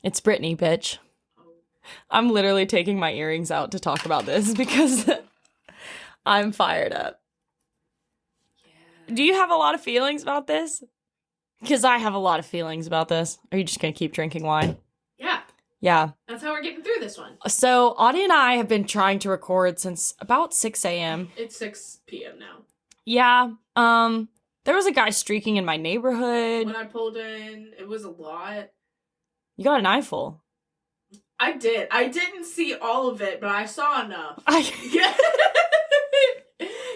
It's Britney, bitch. I'm literally taking my earrings out to talk about this because I'm fired up. Yeah. Do you have a lot of feelings about this? Because I have a lot of feelings about this. Are you just going to keep drinking wine? Yeah. Yeah. That's how we're getting through this one. So Audie and I have been trying to record since about 6 a.m. It's 6 p.m. now. Yeah. There was a guy streaking in my neighborhood. When I pulled in, it was a lot. You got an eyeful. I did. I didn't see all of it, but I saw enough.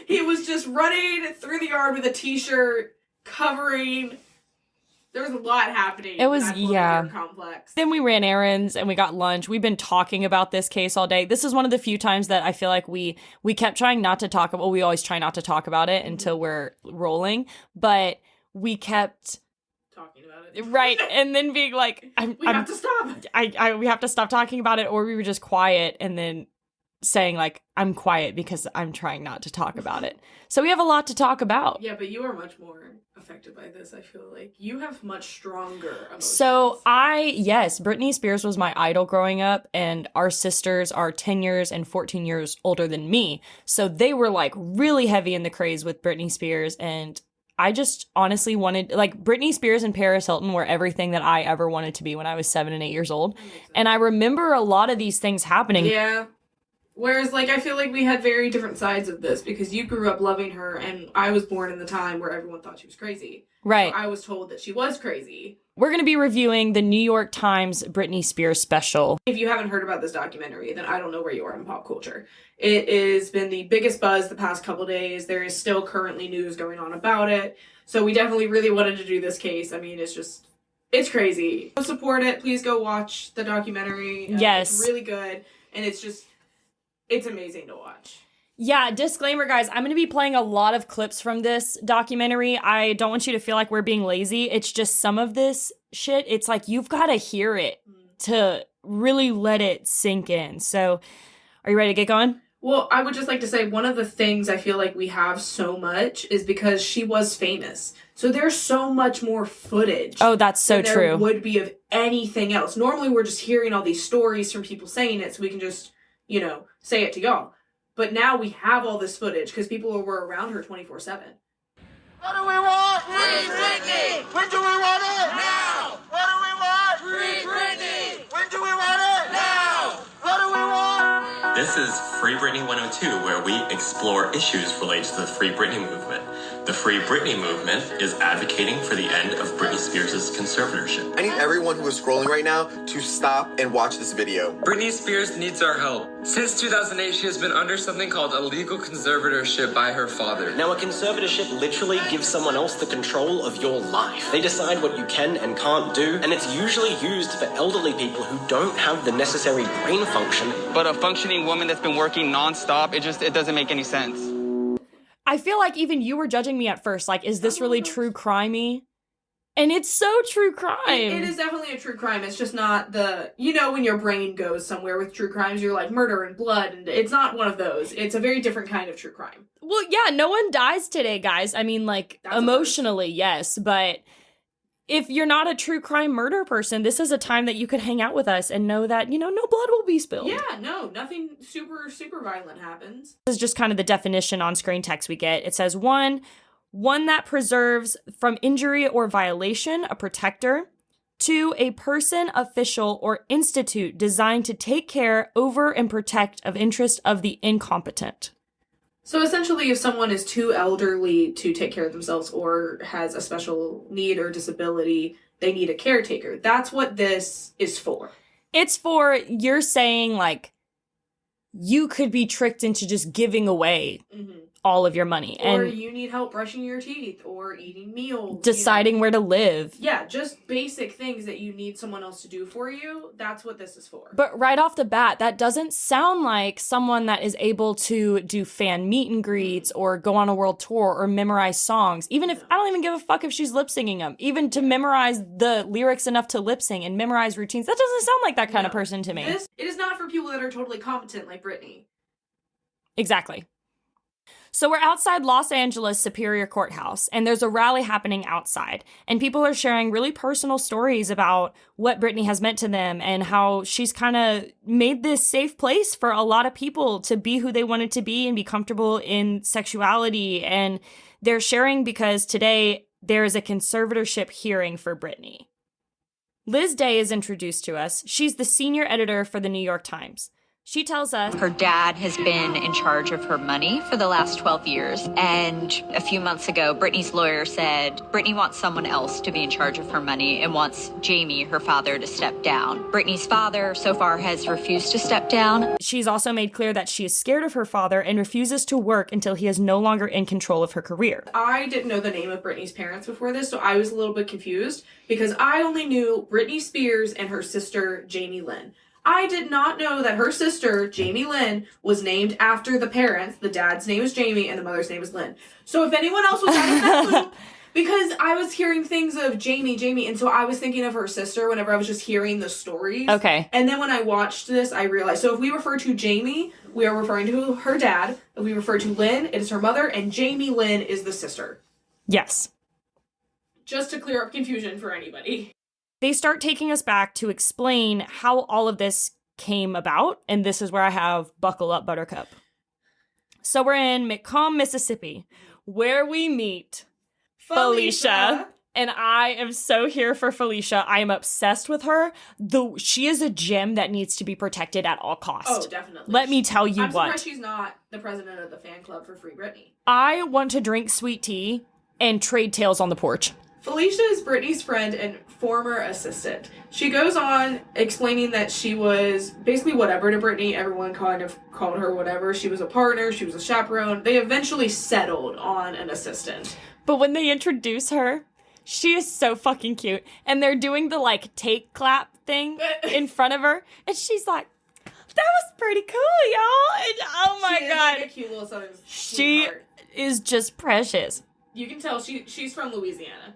He was just running through the yard with a t-shirt covering. There was a lot happening. It was, yeah. Complex. Then we ran errands and we got lunch. We've been talking about this case all day. This is one of the few times that I feel like we kept trying not to talk about. Well, we always try not to talk about it until we're rolling, but we kept talking about it. Right, and then being like, we have to stop. We have to stop talking about it, or we were just quiet and then saying like, I'm quiet because I'm trying not to talk about it. So we have a lot to talk about. Yeah, but you are much more affected by this, I feel like. You have much stronger emotions. So yes, Britney Spears was my idol growing up, and our sisters are 10 years and 14 years older than me. So they were like really heavy in the craze with Britney Spears, and I just honestly wanted, like, Britney Spears and Paris Hilton were everything that I ever wanted to be when I was 7 and 8 years old. And I remember a lot of these things happening. Yeah. Whereas, like, I feel like we had very different sides of this because you grew up loving her and I was born in the time where everyone thought she was crazy. Right. So I was told that she was crazy. We're going to be reviewing the New York Times Britney Spears special. If you haven't heard about this documentary, then I don't know where you are in pop culture. It has been the biggest buzz the past couple days. There is still currently news going on about it. So we definitely really wanted to do this case. I mean, it's crazy. Go support it. Please go watch the documentary. Yes. It's really good. And it's amazing to watch. Yeah, disclaimer, guys, I'm going to be playing a lot of clips from this documentary. I don't want you to feel like we're being lazy. It's just some of this shit, it's like you've got to hear it to really let it sink in. So, are you ready to get going? Well, I would just like to say one of the things I feel like we have so much is because she was famous. So there's so much more footage. Oh, that's so true. There would be of anything else. Normally, we're just hearing all these stories from people saying it so we can just, say it to y'all. But now we have all this footage because people were around her 24/7. What do we want? Free Britney! When do we want it? Now! What do we want? Free Britney! When do we want it? Now! What do we want? This is Free Britney 102, where we explore issues related to the Free Britney movement. The Free Britney movement is advocating for the end of Britney Spears' conservatorship. I need everyone who is scrolling right now to stop and watch this video. Britney Spears needs our help. Since 2008, she has been under something called a legal conservatorship by her father. Now, a conservatorship literally gives someone else the control of your life. They decide what you can and can't do, and it's usually used for elderly people who don't have the necessary brain function. But a functioning woman that's been working nonstop, it doesn't make any sense. I feel like even you were judging me at first, like, is this really true crimey? And it's so true crime. It is definitely a true crime. It's just not when your brain goes somewhere with true crimes, you're like murder and blood, and it's not one of those. It's a very different kind of true crime. Well, yeah, no one dies today, guys. I mean, like, that's emotionally, yes, but if you're not a true crime murder person, this is a time that you could hang out with us and know that, no blood will be spilled. Yeah, no, nothing super, super violent happens. This is just kind of the definition on screen text we get. It says, one that preserves from injury or violation, a protector. 2, a person, official, or institute designed to take care, over, and protect of interest of the incompetent. So essentially, if someone is too elderly to take care of themselves or has a special need or disability, they need a caretaker. That's what this is for. It's for, you're saying, like, you could be tricked into just giving away all of your money. Or you need help brushing your teeth or eating meals. Deciding where to live. Yeah, just basic things that you need someone else to do for you. That's what this is for. But right off the bat, that doesn't sound like someone that is able to do fan meet and greets or go on a world tour or memorize songs. Even if, I don't even give a fuck if she's lip singing them. Even to memorize the lyrics enough to lip sing and memorize routines. That doesn't sound like that kind of person to me. It is not for people that are totally competent like Britney. Exactly. So we're outside Los Angeles Superior Courthouse, and there's a rally happening outside, and people are sharing really personal stories about what Britney has meant to them and how she's kind of made this safe place for a lot of people to be who they wanted to be and be comfortable in sexuality. And they're sharing because today there is a conservatorship hearing for Britney. Liz Day is introduced to us. She's the senior editor for the New York Times. She tells us her dad has been in charge of her money for the last 12 years. And a few months ago, Britney's lawyer said Britney wants someone else to be in charge of her money and wants Jamie, her father, to step down. Britney's father so far has refused to step down. She's also made clear that she is scared of her father and refuses to work until he is no longer in control of her career. I didn't know the name of Britney's parents before this, so I was a little bit confused because I only knew Britney Spears and her sister, Jamie Lynn. I did not know that her sister, Jamie Lynn, was named after the parents. The dad's name is Jamie and the mother's name is Lynn. So if anyone else was out of that loop, because I was hearing things of Jamie, and so I was thinking of her sister whenever I was just hearing the stories. Okay. And then when I watched this, I realized, so if we refer to Jamie, we are referring to her dad. If we refer to Lynn, it is her mother, and Jamie Lynn is the sister. Yes. Just to clear up confusion for anybody. They start taking us back to explain how all of this came about, and this is where I have Buckle Up, Buttercup. So we're in McComb, Mississippi, where we meet Felicia. And I am so here for Felicia. I am obsessed with her. She is a gem that needs to be protected at all costs. Oh, definitely. Let me tell you I'm what. surprised she's not the president of the fan club for Free Britney. I want to drink sweet tea and trade tales on the porch. Felicia is Britney's friend and former assistant. She goes on explaining that she was basically whatever to Britney. Everyone kind of called her whatever. She was a partner. She was a chaperone. They eventually settled on an assistant. But when they introduce her, she is so fucking cute. And they're doing the, take clap thing in front of her. And she's like, that was pretty cool, y'all. And oh my God. Like a cute little southern She sweetheart. is just precious. You can tell she's from Louisiana.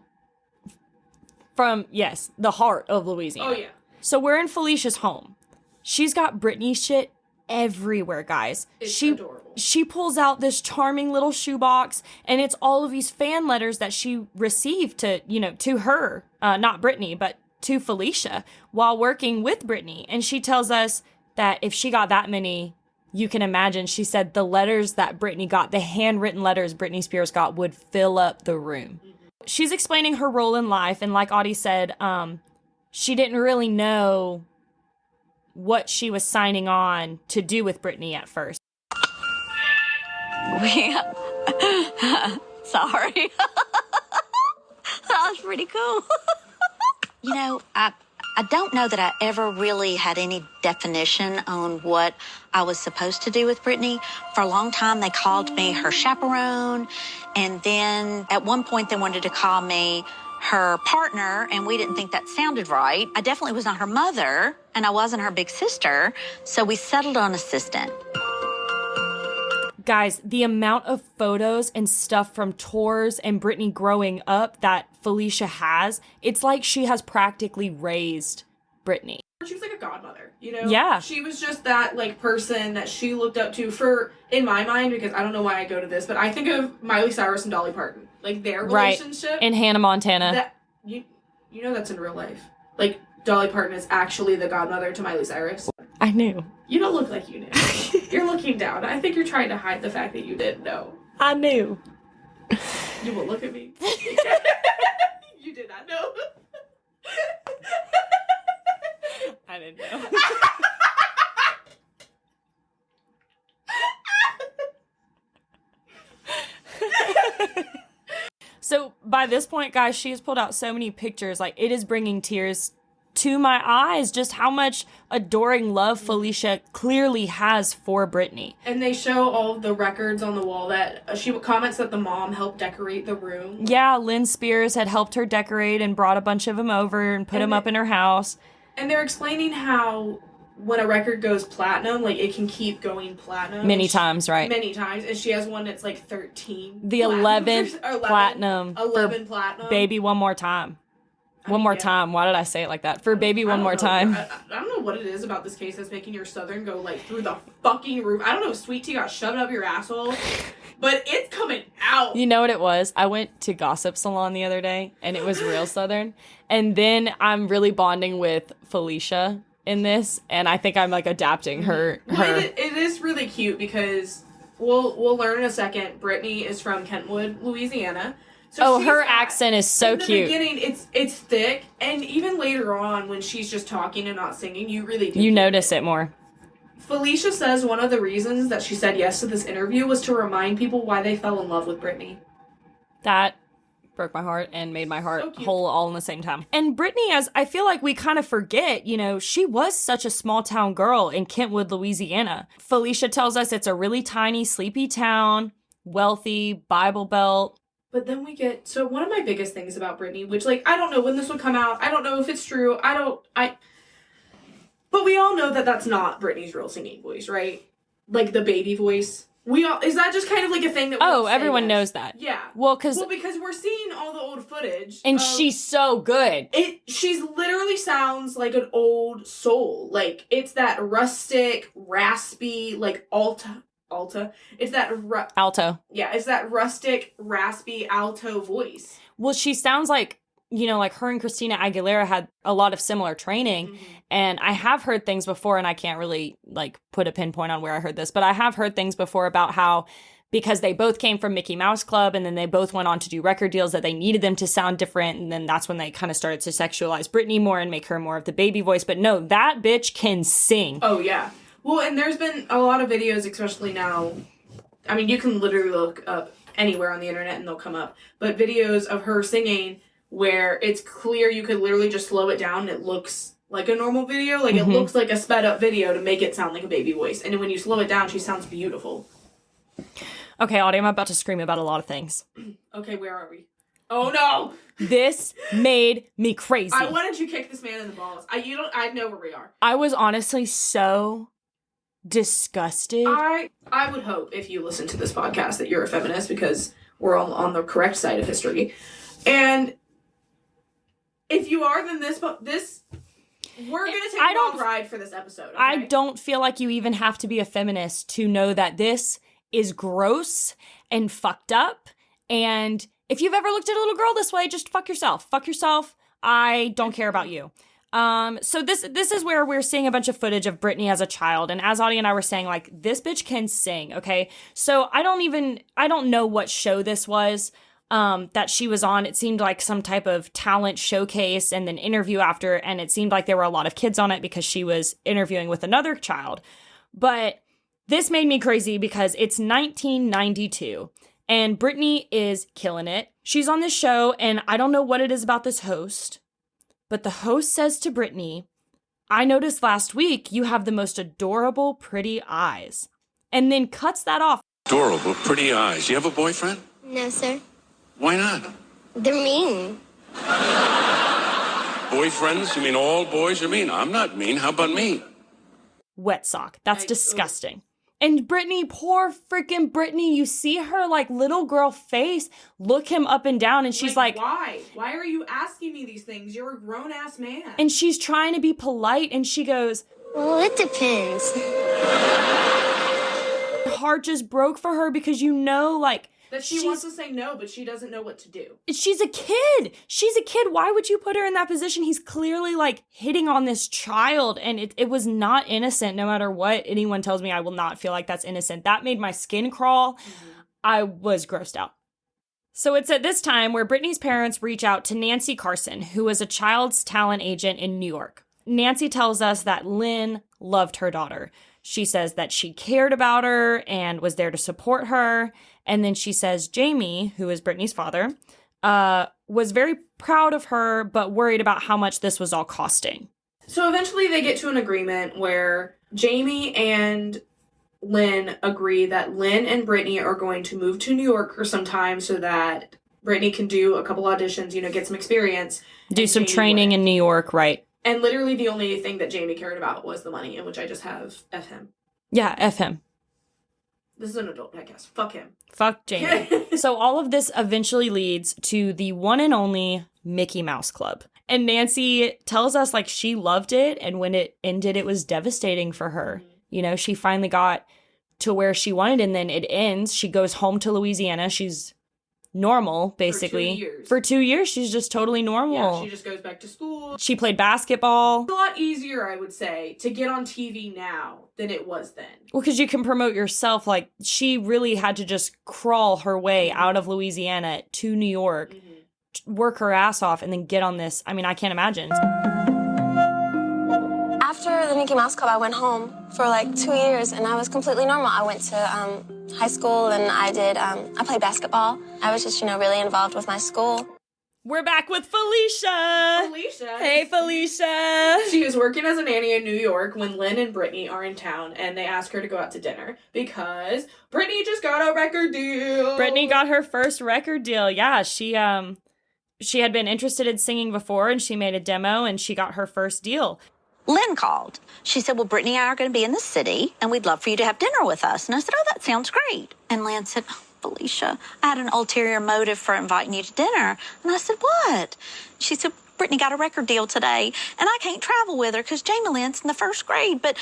From, yes, the heart of Louisiana. Oh, yeah. So we're in Felicia's home. She's got Britney shit everywhere, guys. It's adorable. She pulls out this charming little shoebox, and it's all of these fan letters that she received to her, not Britney, but to Felicia while working with Britney. And she tells us that if she got that many, you can imagine, she said the letters that Britney got, the handwritten letters Britney Spears got, would fill up the room. She's explaining her role in life, and like Audie said, she didn't really know what she was signing on to do with Britney at first. Sorry. That was pretty cool. I don't know that I ever really had any definition on what I was supposed to do with Britney. For a long time, they called me her chaperone. And then at one point, they wanted to call me her partner, and we didn't think that sounded right. I definitely was not her mother, and I wasn't her big sister. So we settled on assistant. Guys, the amount of photos and stuff from tours and Britney growing up that Felicia has, it's like she has practically raised Britney. She was like a godmother, Yeah. She was just that, person that she looked up to for, in my mind, because I don't know why I go to this, but I think of Miley Cyrus and Dolly Parton. Their relationship. Right, in Hannah Montana. That, you know that's in real life. Dolly Parton is actually the godmother to Miley Cyrus. I knew. You don't look like you knew. You're looking down. I think you're trying to hide the fact that you didn't know. I knew. You will look at me. You did not know. I didn't know. So by this point, guys, she has pulled out so many pictures. It is bringing tears to my eyes just how much adoring love Felicia clearly has for Britney. And they show all of the records on the wall that she comments that the mom helped decorate the room. Yeah, Lynn Spears had helped her decorate and brought a bunch of them over and put them up in her house. And they're explaining how when a record goes platinum, it can keep going platinum. Many times, right? Many times. And she has one that's 13. The 11th platinum. 11 platinum. Baby One More Time. One more time. Why did I say it like that? For Baby One More Time. I don't know what it is about this case that's making your Southern go through the fucking roof. I don't know if sweet tea got shoved up your asshole. but it's coming out. You know what it was? I went to Gossip Salon the other day, and it was real Southern. And then I'm really bonding with Felicia in this, and I think I'm like adapting her. Well, it is really cute because we'll learn in a second. Brittany is from Kentwood, Louisiana. So her accent is so cute. In the beginning, it's thick, and even later on when she's just talking and not singing, you really do you notice it more. Felicia says one of the reasons that she said yes to this interview was to remind people why they fell in love with Britney. That broke my heart and made my heart whole all in the same time. And Britney, as I feel like we kind of forget, you know, she was such a small town girl in Kentwood, Louisiana. Felicia tells us it's a really tiny, sleepy town, wealthy, Bible Belt. But then we get, so one of my biggest things about Britney, which, like, I don't know when this would come out. I don't know if it's true. But we all know that that's not Britney's real singing voice, right? Like, the baby voice. Is that just kind of like a thing that we everyone knows that. Yeah. Well, because we're seeing all the old footage. And she's so good. She's literally sounds like an old soul. Like, it's that rustic, raspy, like, alta. It's that... alto. Yeah, it's that rustic, raspy, alto voice. Well, she sounds like, you know, like her and Christina Aguilera had a lot of similar training. Mm-hmm. And I have heard things before, and I can't really, like, put a pinpoint on where I heard this, but I have heard things before about how, because they both came from Mickey Mouse Club, and then they both went on to do record deals, that they needed them to sound different, and then that's when they kind of started to sexualize Britney more and make her more of the baby voice. But no, that bitch can sing. Oh, yeah. Well, and there's been a lot of videos, especially now. I mean, you can literally look up anywhere on the internet and they'll come up. But videos of her singing where it's clear you could literally just slow it down and it looks like a normal video. Like, it looks like a sped up video to make it sound like a baby voice. And when you slow it down, she sounds beautiful. Okay, Audie, I'm about to scream about a lot of things. Okay, where are we? Oh, no! This made me crazy. I wanted you to kick this man in the balls. I know where we are. I was honestly so disgusted. I would hope, if you listen to this podcast, that you're a feminist, because we're all on the correct side of history. And if you are, then we're going to take a long ride for this episode. Okay? I don't feel like you even have to be a feminist to know that this is gross and fucked up. And if you've ever looked at a little girl this way, just fuck yourself. Fuck yourself. I don't care about you. So this is where we're seeing a bunch of footage of Britney as a child. And as Audie and I were saying, like, this bitch can sing, okay? So I don't know what show this was that she was on. It seemed like some type of talent showcase and then interview after. And it seemed like there were a lot of kids on it because she was interviewing with another child. But this made me crazy because it's 1992 and Britney is killing it. She's on this show and I don't know what it is about this host. But the host says to Britney, I noticed last week you have the most adorable, pretty eyes. And then cuts that off. Adorable, pretty eyes. You have a boyfriend? No, sir. Why not? They're mean. Boyfriends? You mean all boys are mean? I'm not mean. How about me? Wet sock. That's disgusting. And Britney, poor freaking Britney, you see her, like, little girl face look him up and down, and she's like... Why? Why are you asking me these things? You're a grown-ass man. And she's trying to be polite, and she goes... Well, it depends. Her heart just broke for her because you know, like... That she wants to say no, but she doesn't know what to do. She's a kid. She's a kid. Why would you put her in that position? He's clearly, like, hitting on this child, and it was not innocent. No matter what anyone tells me, I will not feel like that's innocent. That made my skin crawl. Mm-hmm. I was grossed out. So it's at this time where Britney's parents reach out to Nancy Carson, who was a child's talent agent in New York. Nancy tells us that Lynn loved her daughter. She says that she cared about her and was there to support her. And then she says Jamie, who is Britney's father, was very proud of her, but worried about how much this was all costing. So eventually they get to an agreement where Jamie and Lynn agree that Lynn and Britney are going to move to New York for some time so that Britney can do a couple auditions, get some experience. Do some training in New York, right. And literally the only thing that Jamie cared about was the money, in which I just have F him. Yeah, F him. This is an adult podcast. Fuck him. Fuck Jamie. So all of this eventually leads to the one and only Mickey Mouse Club. And Nancy tells us, like, she loved it, and when it ended, it was devastating for her. Mm-hmm. She finally got to where she wanted, and then it ends. She goes home to Louisiana. She's normal, basically. For 2 years, she's just totally normal. Yeah, she just goes back to school. She played basketball. It's a lot easier, I would say, to get on TV now than it was then. Well, because you can promote yourself. Like, she really had to just crawl her way out of Louisiana to New York, work her ass off, and then get on this. I mean, I can't imagine. After the Mickey Mouse Club, I went home for like 2 years, and I was completely normal. I went to high school, and I played basketball. I was just, really involved with my school. We're back with Felicia. Hey, Felicia. She was working as a nanny in New York when Lynn and Britney are in town, and they ask her to go out to dinner because Britney just got a record deal. Britney got her first record deal. Yeah, she had been interested in singing before, and she made a demo, and she got her first deal. Lynn called. She said, well, Brittany and I are going to be in the city, and we'd love for you to have dinner with us. And I said, oh, that sounds great. And Lynn said, oh, Felicia, I had an ulterior motive for inviting you to dinner. And I said, what? She said, Brittany got a record deal today, and I can't travel with her because Jamie Lynn's in the first grade, but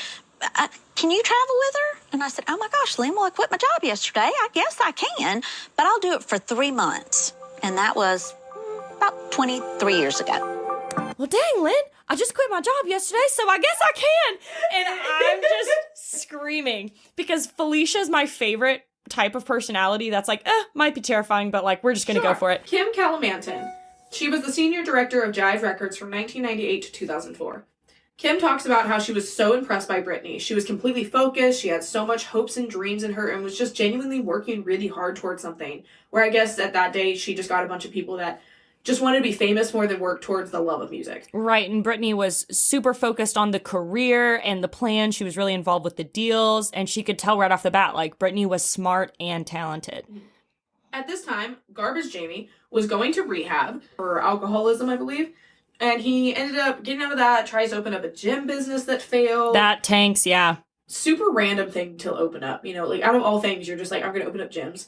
can you travel with her? And I said, oh, my gosh, Lynn, well, I quit my job yesterday. I guess I can, but I'll do it for 3 months. And that was about 23 years ago. Well, dang, Lynn, I just quit my job yesterday, so I guess I can. And I'm just screaming because Felicia's my favorite type of personality that's like, might be terrifying, but like, we're just going to go for it. Kim Calamanton. She was the senior director of Jive Records from 1998 to 2004. Kim talks about how she was so impressed by Britney. She was completely focused. She had so much hopes and dreams in her and was just genuinely working really hard towards something. Where I guess at that day, she just got a bunch of people that just wanted to be famous more than work towards the love of music. Right, and Britney was super focused on the career and the plan. She was really involved with the deals, and she could tell right off the bat, like, Britney was smart and talented. At this time, Garbage Jamie was going to rehab for alcoholism, I believe, and he ended up getting out of that, tries to open up a gym business that failed. That tanks, yeah. Super random thing to open up, like, out of all things, you're just like, I'm going to open up gyms.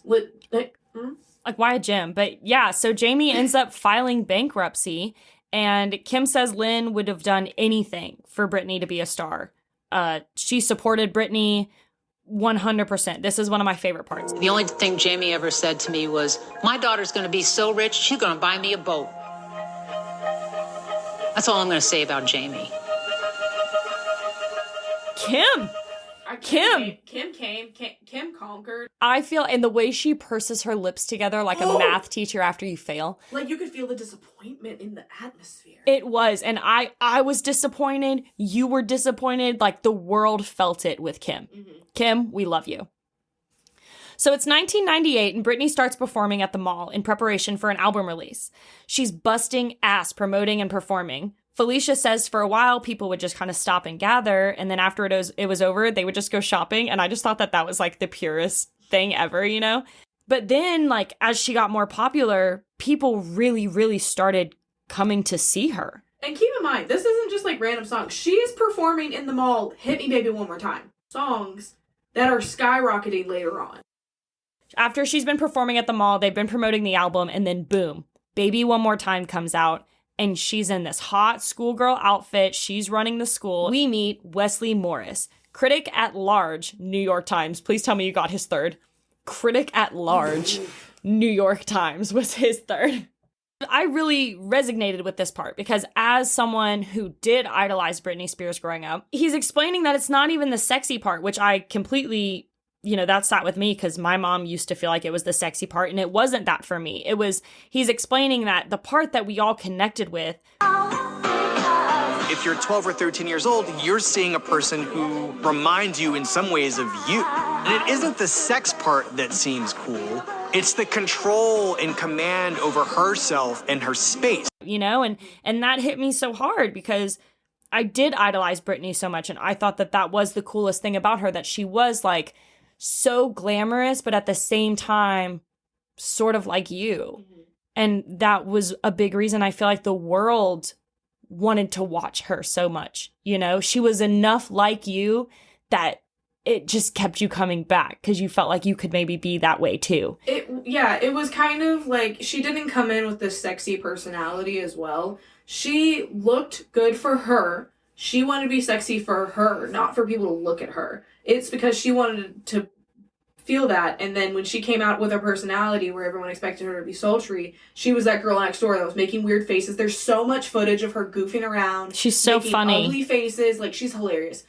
Like, why a gym? But yeah, so Jamie ends up filing bankruptcy, and Kim says Lynn would have done anything for Britney to be a star. She supported Britney 100%. This is one of my favorite parts. The only thing Jamie ever said to me was, my daughter's going to be so rich, she's going to buy me a boat. That's all I'm going to say about Jamie. Kim conquered. I feel, and the way she purses her lips together like a math teacher after you fail. Like, you could feel the disappointment in the atmosphere. It was, and I was disappointed. You were disappointed. Like, the world felt it with Kim. Kim, we love you. So it's 1998, and Britney starts performing at the mall in preparation for an album release. She's busting ass promoting and performing. Felicia says for a while, people would just kind of stop and gather, and then after it was over, they would just go shopping, and I just thought that was, like, the purest thing ever, But then, like, as she got more popular, people really, really started coming to see her. And keep in mind, this isn't just, like, random songs. She is performing in the mall, Hit Me Baby One More Time. Songs that are skyrocketing later on. After she's been performing at the mall, they've been promoting the album, and then boom, Baby One More Time comes out. And she's in this hot schoolgirl outfit. She's running the school. We meet Wesley Morris, critic at large, New York Times. Please tell me you got his third. Critic at large, New York Times was his third. I really resonated with this part because as someone who did idolize Britney Spears growing up, he's explaining that it's not even the sexy part, which I completely, that sat with me because my mom used to feel like it was the sexy part, and it wasn't that for me. He's explaining that the part that we all connected with. If you're 12 or 13 years old, you're seeing a person who reminds you in some ways of you. And it isn't the sex part that seems cool. It's the control and command over herself and her space. And that hit me so hard because I did idolize Britney so much, and I thought that was the coolest thing about her, that she was, like, so glamorous, but at the same time, sort of like you. And that was a big reason I feel like the world wanted to watch her so much. She was enough like you that it just kept you coming back because you felt like you could maybe be that way too. It was kind of like she didn't come in with this sexy personality as well. She looked good for her. She wanted to be sexy for her, not for people to look at her. It's because she wanted to feel that. And then when she came out with her personality where everyone expected her to be sultry, she was that girl next door that was making weird faces. There's so much footage of her goofing around. She's so making funny. Ugly faces. Like, she's hilarious.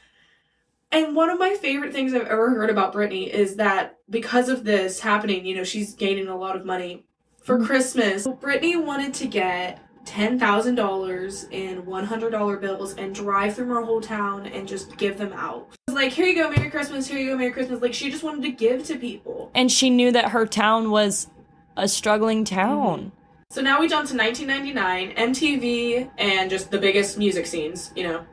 And one of my favorite things I've ever heard about Britney is that because of this happening, you know, she's gaining a lot of money. For Christmas, Britney wanted to get $10,000 in $100 bills and drive through her whole town and just give them out. It was like, here you go, Merry Christmas, here you go, Merry Christmas. Like, she just wanted to give to people. And she knew that her town was a struggling town. Mm-hmm. So now we jump to 1999, MTV, and just the biggest music scenes, you know.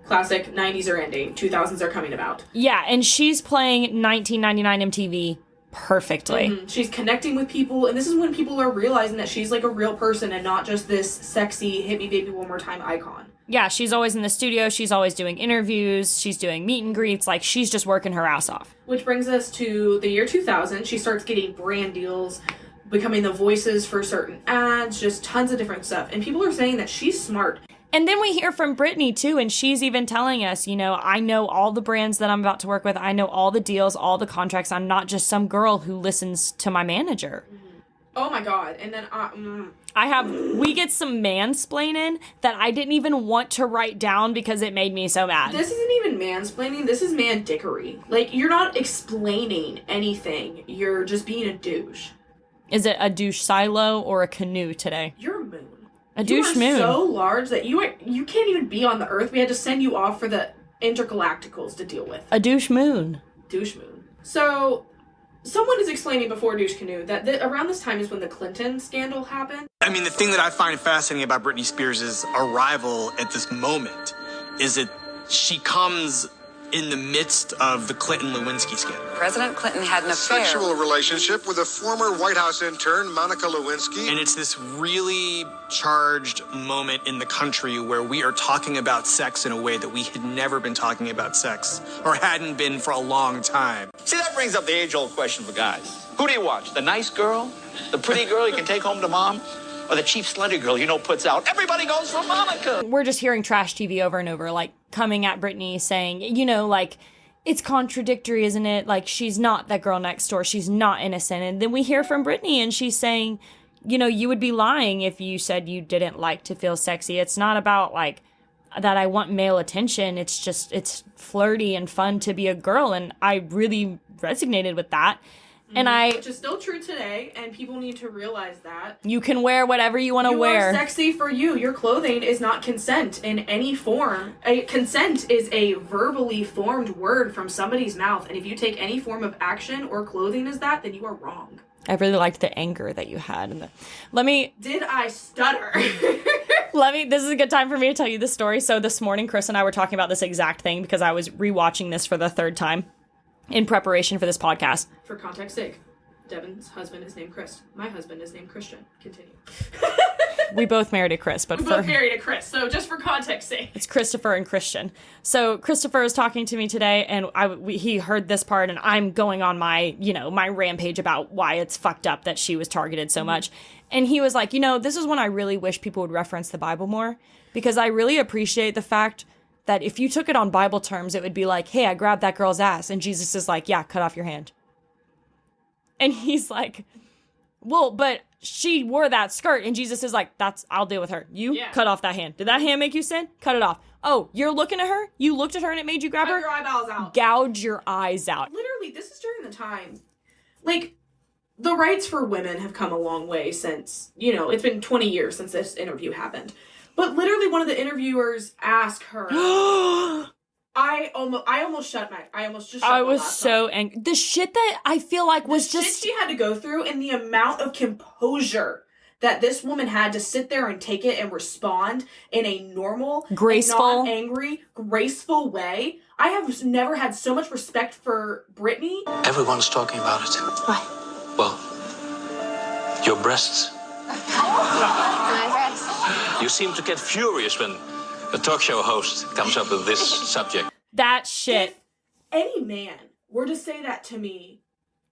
Classic 90s are ending, 2000s are coming about. Yeah, and she's playing 1999 MTV perfectly. Mm-hmm. She's connecting with people, and this is when people are realizing that she's like a real person and not just this sexy hit me baby one more time icon. Yeah, she's always in the studio, she's always doing interviews, she's doing meet and greets, like she's just working her ass off. Which brings us to the year 2000. She starts getting brand deals, becoming the voices for certain ads, just tons of different stuff. And people are saying that she's smart. And then we hear from Britney, too, and she's even telling us, you know, I know all the brands that I'm about to work with. I know all the deals, all the contracts. I'm not just some girl who listens to my manager. Mm-hmm. Oh, my God. And then we get some mansplaining that I didn't even want to write down because it made me so mad. This isn't even mansplaining. This is mandickery. Like, you're not explaining anything. You're just being a douche. Is it a douche silo or a canoe today? You're a moon. A douche moon. You are so large that you can't even be on the Earth. We had to send you off for the intergalacticals to deal with. A douche moon. Douche moon. So, someone is explaining before Douche Canoe that around this time is when the Clinton scandal happened. I mean, the thing that I find fascinating about Britney Spears' arrival at this moment is that she comes in the midst of the Clinton-Lewinsky scandal. President Clinton had an affair. Sexual relationship with a former White House intern, Monica Lewinsky. And it's this really charged moment in the country where we are talking about sex in a way that we had never been talking about sex, or hadn't been for a long time. See, that brings up the age-old question for guys. Who do you watch? The nice girl? The pretty girl you can take home to mom? Or the cheap, slutty girl, you know, puts out, everybody goes for Monica. We're just hearing trash TV over and over, like, coming at Britney saying, you know, like, it's contradictory, isn't it? Like, she's not that girl next door. She's not innocent. And then we hear from Britney, and she's saying, you know, you would be lying if you said you didn't like to feel sexy. It's not about, like, that I want male attention. It's just, it's flirty and fun to be a girl. And I really resonated with that. And which is still true today, and people need to realize that. You can wear whatever you want to wear. You are sexy for you. Your clothing is not consent in any form. Consent is a verbally formed word from somebody's mouth, and if you take any form of action or clothing as that, then you are wrong. I really liked the anger that you had. Did I stutter? This is a good time for me to tell you the story. So this morning, Chris and I were talking about this exact thing because I was rewatching this for the third time in preparation for this podcast. For context sake, Devin's husband is named Chris. My husband is named Christian. Continue. We both married a Chris, but we both married a Chris, so just for context sake. It's Christopher and Christian. So Christopher is talking to me today, and he heard this part, and I'm going on my rampage about why it's fucked up that she was targeted so much. And he was like, this is when I really wish people would reference the Bible more, because I really appreciate the fact that if you took it on Bible terms, it would be like, hey, I grabbed that girl's ass. And Jesus is like, yeah, cut off your hand. And he's like, well, but she wore that skirt. And Jesus is like, I'll deal with her. Cut off that hand. Did that hand make you sin? Cut it off. Oh, you're looking at her? You looked at her and it made you grab her? Cut your eyeballs out. Gouge your eyes out. Literally, this is during the time. Like, the rights for women have come a long way since, it's been 20 years since this interview happened. But literally one of the interviewers asked her, I almost shut my, I almost just shut I my was laptop. so angry. The shit that I feel like was the just... shit she had to go through and the amount of composure that this woman had to sit there and take it and respond in a normal, graceful, not angry, graceful way. I have never had so much respect for Britney. Everyone's talking about it. What? Well, your breasts. My breasts. You seem to get furious when a talk show host comes up with this subject. That shit. If any man were to say that to me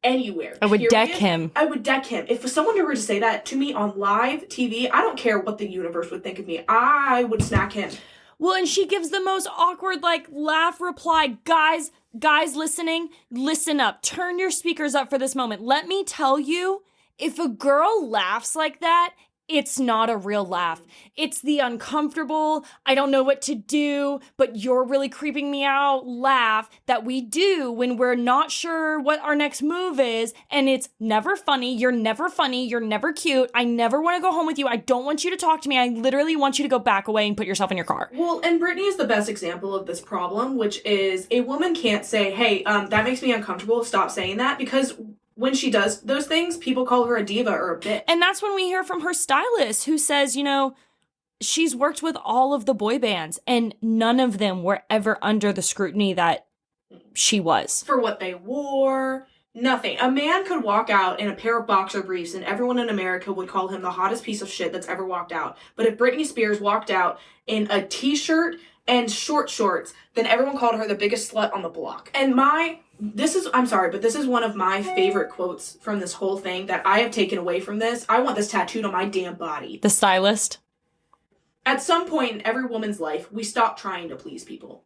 anywhere, I would deck him. I would deck him. If someone were to say that to me on live TV, I don't care what the universe would think of me. I would smack him. Well, and she gives the most awkward, laugh reply. Guys, Guys listening, listen up. Turn your speakers up for this moment. Let me tell you, if a girl laughs like that, it's not a real laugh. It's the uncomfortable, I don't know what to do, but you're really creeping me out laugh that we do when we're not sure what our next move is. And it's never funny. You're never funny. You're never cute. I never want to go home with you. I don't want you to talk to me. I literally want you to go back away and put yourself in your car. Well, and Britney is the best example of this problem, which is a woman can't say, hey, that makes me uncomfortable. Stop saying that, because when she does those things, people call her a diva or a bitch. And that's when we hear from her stylist, who says, you know, she's worked with all of the boy bands and none of them were ever under the scrutiny that she was. For what they wore, nothing. A man could walk out in a pair of boxer briefs and everyone in America would call him the hottest piece of shit that's ever walked out. But if Britney Spears walked out in a t-shirt and short shorts, then everyone called her the biggest slut on the block. And this is one of my favorite quotes from this whole thing that I have taken away from this. I want this tattooed on my damn body. The stylist. At some point in every woman's life, we stop trying to please people.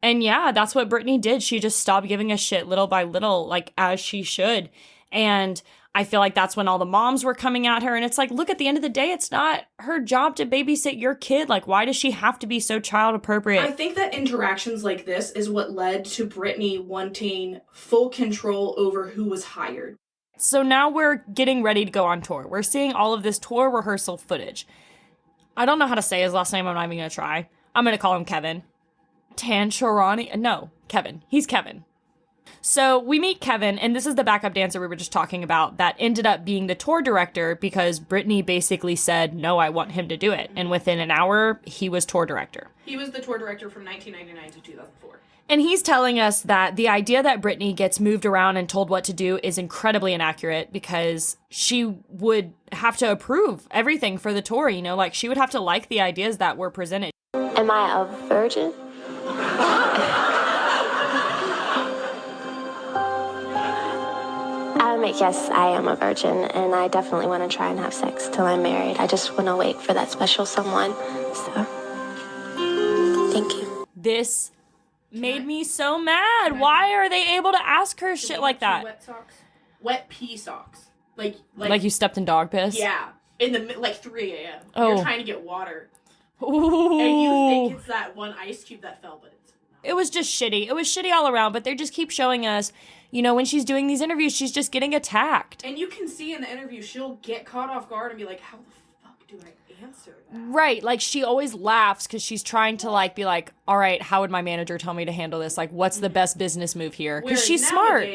And yeah, that's what Britney did. She just stopped giving a shit little by little, like as she should. And I feel like that's when all the moms were coming at her. And it's like, look, at the end of the day, it's not her job to babysit your kid. Like, why does she have to be so child appropriate? I think that interactions like this is what led to Britney wanting full control over who was hired. So now we're getting ready to go on tour. We're seeing all of this tour rehearsal footage. I don't know how to say his last name. I'm not even going to try. I'm going to call him Kevin. Tanchorani? No, Kevin. He's Kevin. So we meet Kevin, and this is the backup dancer we were just talking about that ended up being the tour director because Britney basically said, no, I want him to do it. And within an hour, he was tour director. He was the tour director from 1999 to 2004. And he's telling us that the idea that Britney gets moved around and told what to do is incredibly inaccurate because she would have to approve everything for the tour, you know, like she would have to like the ideas that were presented. Am I a virgin? Yes, I am a virgin, and I definitely want to try and have sex till I'm married. I just want to wait for that special someone, so thank you. This made me so mad. Why are they able to ask her shit like that? Wet socks? Wet pee socks. Like you stepped in dog piss? Yeah. In the, like 3 a.m. Oh. You're trying to get water. Ooh. And you think it's that one ice cube that fell, but it's not. It was just shitty. It was shitty all around, but they just keep showing us, you know, when she's doing these interviews, she's just getting attacked. And you can see in the interview, she'll get caught off guard and be like, how the fuck do I answer that? Right. Like, she always laughs because she's trying to, like, be like, all right, how would my manager tell me to handle this? Like, what's the best business move here? Because she's smart.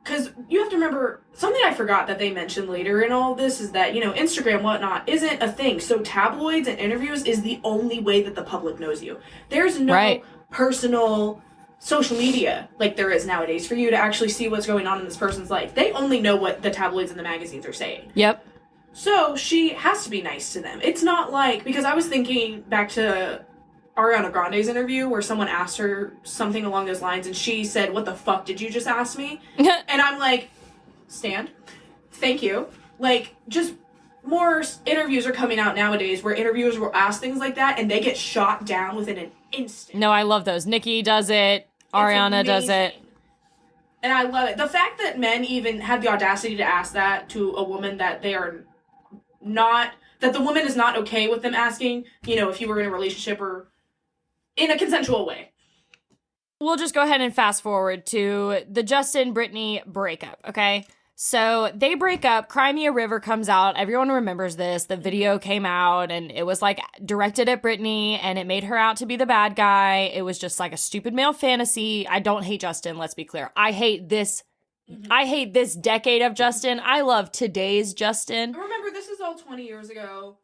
Because you have to remember, something I forgot that they mentioned later in all this is that, you know, Instagram, whatnot, isn't a thing. So tabloids and interviews is the only way that the public knows you. There's no personal social media like there is nowadays for you to actually see what's going on in this person's life. They only know what the tabloids and the magazines are saying. Yep. So she has to be nice to them. It's not like, because I was thinking back to Ariana Grande's interview where someone asked her something along those lines and she said, what the fuck did you just ask me? And I'm like, Stan, thank you. Like, just more interviews are coming out nowadays where interviewers will ask things like that and they get shot down within an instant. No, I love those. Nikki does it. Ariana does it. And I love it. The fact that men even had the audacity to ask that to a woman that they are not, that the woman is not okay with them asking, you know, if you were in a relationship or in a consensual way. We'll just go ahead and fast forward to the Justin-Britney breakup, okay? So they break up, Cry Me a River comes out, everyone remembers this, the video came out, and it was like directed at Britney, and it made her out to be the bad guy. It was just like a stupid male fantasy. I don't hate Justin, let's be clear. I hate this decade of Justin. I love today's Justin. Remember, this is all 20 years ago.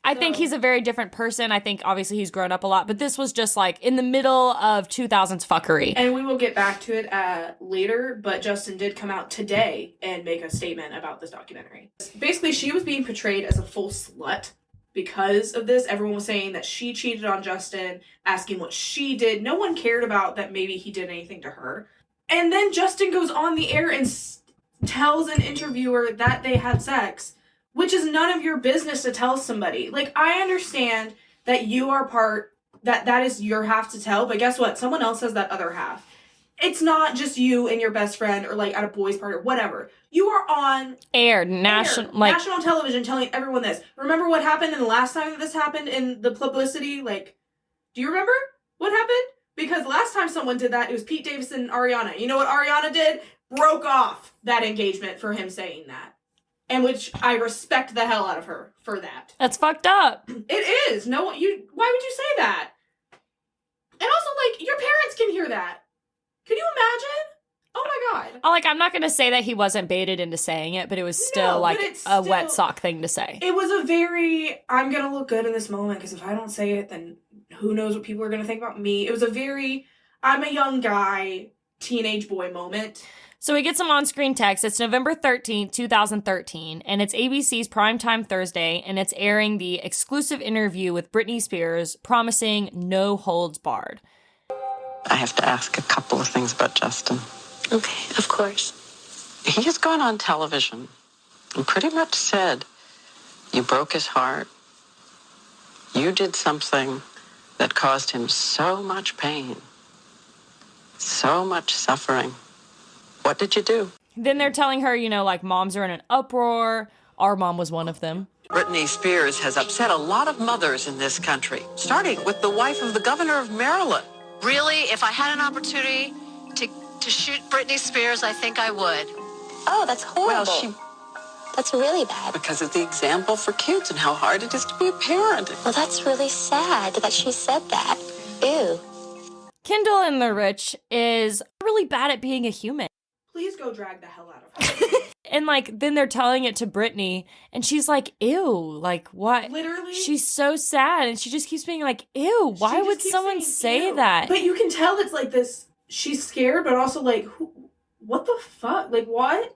I think he's a very different person. I think obviously he's grown up a lot, but this was just like in the middle of 2000s fuckery. And we will get back to it later, but Justin did come out today and make a statement about this documentary. Basically, she was being portrayed as a full slut because of this. Everyone was saying that she cheated on Justin, asking what she did. No one cared about that maybe he did anything to her. And then Justin goes on the air and tells an interviewer that they had sex, which is none of your business to tell somebody. Like, I understand that you are that is your half to tell, but guess what? Someone else has that other half. it's not just you and your best friend or like at a boys' party or whatever. You are on national television telling everyone this. Remember what happened in the last time that this happened in the publicity? Like, do you remember what happened? Because last time someone did that, it was Pete Davidson and Ariana. You know what Ariana did? Broke off that engagement for him saying that. And which I respect the hell out of her for that. That's fucked up. It is. Why would you say that? And also, like, your parents can hear that. Can you imagine? Oh my God. I'm not going to say that he wasn't baited into saying it, but it was still a wet sock thing to say. It was a very, I'm going to look good in this moment because if I don't say it, then who knows what people are going to think about me. It was a very, I'm a young guy, teenage boy moment. So we get some on-screen text. It's November 13th, 2013, and it's ABC's Primetime Thursday, and it's airing the exclusive interview with Britney Spears, promising no holds barred. I have to ask a couple of things about Justin. Okay, of course. He has gone on television and pretty much said, you broke his heart. You did something that caused him so much pain, so much suffering. What did you do? Then they're telling her, moms are in an uproar. Our mom was one of them. Britney Spears has upset a lot of mothers in this country, starting with the wife of the governor of Maryland. Really, if I had an opportunity to shoot Britney Spears, I think I would. Oh, that's horrible. Well, that's really bad. Because of the example for kids and how hard it is to be a parent. Well, that's really sad that she said that. Ew. Kendall in The Rich is really bad at being a human. Please go drag the hell out of her. And, then they're telling it to Britney, and she's like, ew, what? Literally? She's so sad, and she just keeps being like, ew, why would someone say ew. that? But you can tell it's like this, she's scared, but also what the fuck? What?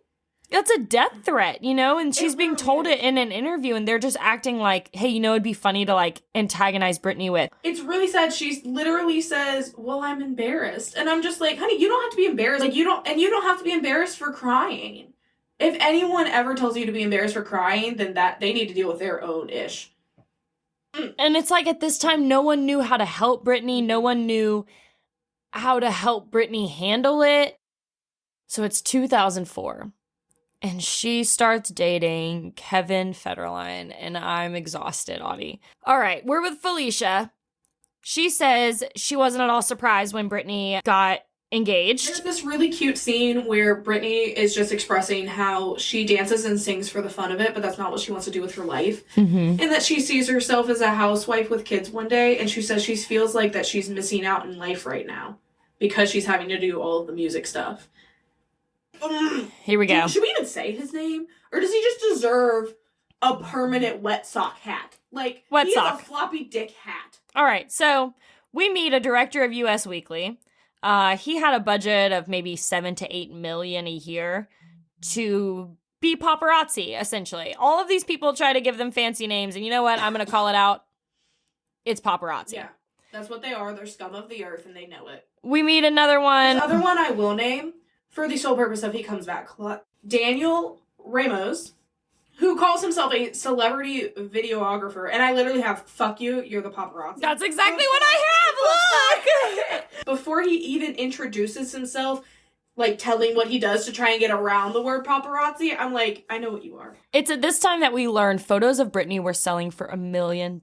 That's a death threat, and she's being told it in an interview, and they're just acting like, hey, it'd be funny to, antagonize Britney with. It's really sad. She literally says, well, I'm embarrassed. And I'm just like, honey, you don't have to be embarrassed. You don't have to be embarrassed for crying. If anyone ever tells you to be embarrassed for crying, then that they need to deal with their own ish. And it's at this time, no one knew how to help Britney. No one knew how to help Britney handle it. So it's 2004. And she starts dating Kevin Federline, and I'm exhausted, Audie. All right, we're with Felicia. She says she wasn't at all surprised when Britney got engaged. There's this really cute scene where Britney is just expressing how she dances and sings for the fun of it, but that's not what she wants to do with her life. Mm-hmm. And that she sees herself as a housewife with kids one day, and she says she feels like that she's missing out in life right now because she's having to do all of the music stuff. Here we go. Should we even say his name? Or does he just deserve a permanent wet sock hat? Wet sock. A floppy dick hat. All right, so we meet a director of US Weekly. He had a budget of maybe $7 to $8 million a year to be paparazzi, essentially. All of these people try to give them fancy names, and you know what? I'm going to call it out. It's paparazzi. Yeah, that's what they are. They're scum of the earth, and they know it. We meet another one. The other one I will name, for the sole purpose of he comes back. Daniel Ramos, who calls himself a celebrity videographer, and I literally have, fuck you, you're the paparazzi. That's exactly what I have, look! Before he even introduces himself, telling what he does to try and get around the word paparazzi, I'm like, I know what you are. It's at this time that we learned photos of Britney were selling for $1 million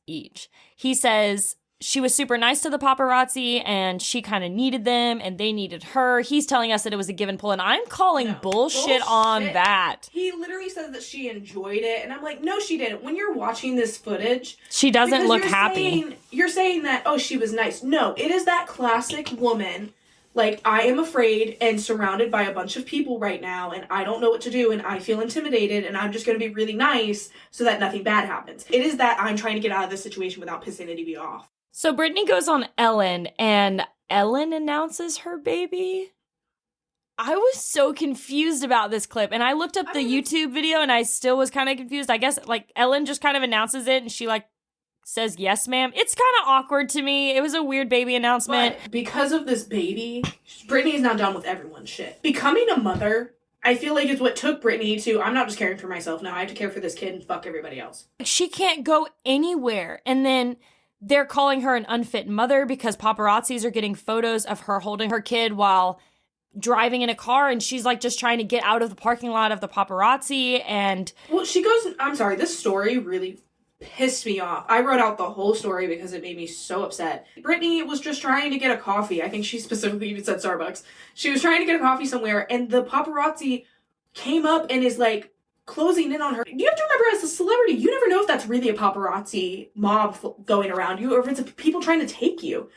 each. He says she was super nice to the paparazzi, and she kind of needed them, and they needed her. He's telling us that it was a give and pull, and I'm calling bullshit on that. He literally says that she enjoyed it, and I'm like, no, she didn't. When you're watching this footage, she doesn't look happy. You're saying that, oh, she was nice. No, it is that classic woman, I am afraid and surrounded by a bunch of people right now, and I don't know what to do, and I feel intimidated, and I'm just going to be really nice so that nothing bad happens. It is that I'm trying to get out of this situation without pissing anybody off. So Britney goes on Ellen, and Ellen announces her baby. I was so confused about this clip, and I looked up the YouTube video, and I still was kind of confused. I guess, Ellen just kind of announces it, and she, says, yes, ma'am. It's kind of awkward to me. It was a weird baby announcement. But because of this baby, Britney is now done with everyone's shit. Becoming a mother, I feel like, is what took Britney to, I'm not just caring for myself now, I have to care for this kid and fuck everybody else. She can't go anywhere, and then They're calling her an unfit mother because paparazzis are getting photos of her holding her kid while driving in a car, and she's like just trying to get out of the parking lot of the paparazzi. And well, she goes, I'm sorry, this story really pissed me off. I wrote out the whole story because it made me so upset. Britney was just trying to get a coffee. I think she specifically even said Starbucks. She was trying to get a coffee somewhere, and the paparazzi came up and is like closing in on her. You have to remember, as a celebrity, you never know if that's really a paparazzi mob going around you or if it's people trying to take you.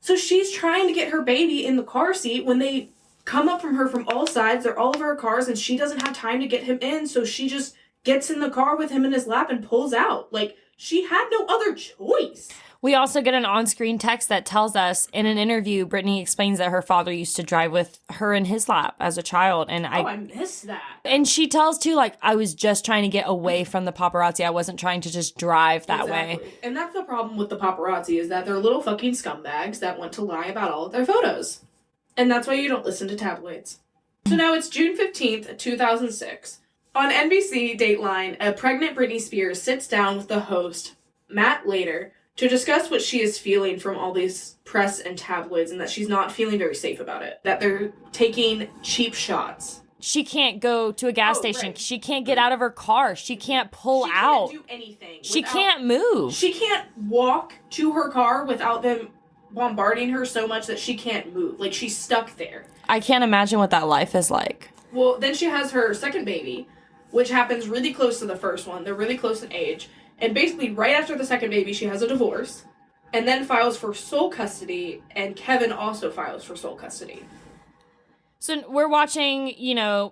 So she's trying to get her baby in the car seat when they come up from her from all sides. They're all over her cars, and she doesn't have time to get him in, so she just gets in the car with him in his lap and pulls out. Like, she had no other choice. We also get an on-screen text that tells us, in an interview, Britney explains that her father used to drive with her in his lap as a child. And I missed that. And she tells, too, like, I was just trying to get away from the paparazzi. I wasn't trying to just drive that way. And that's the problem with the paparazzi, is that they're little fucking scumbags that want to lie about all of their photos. And that's why you don't listen to tabloids. So now it's June 15th, 2006. On NBC Dateline, a pregnant Britney Spears sits down with the host, Matt Lader, to discuss what she is feeling from all these press and tabloids, and that she's not feeling very safe about it. That they're taking cheap shots. She can't go to a gas station. Right. She can't get out of her car. She can't pull out. She can't do anything. She can't move. She can't walk to her car without them bombarding her so much that she can't move. Like, she's stuck there. I can't imagine what that life is like. Well, then she has her second baby, which happens really close to the first one. They're really close in age. And basically, right after the second baby, she has a divorce, and then files for sole custody, and Kevin also files for sole custody. So we're watching,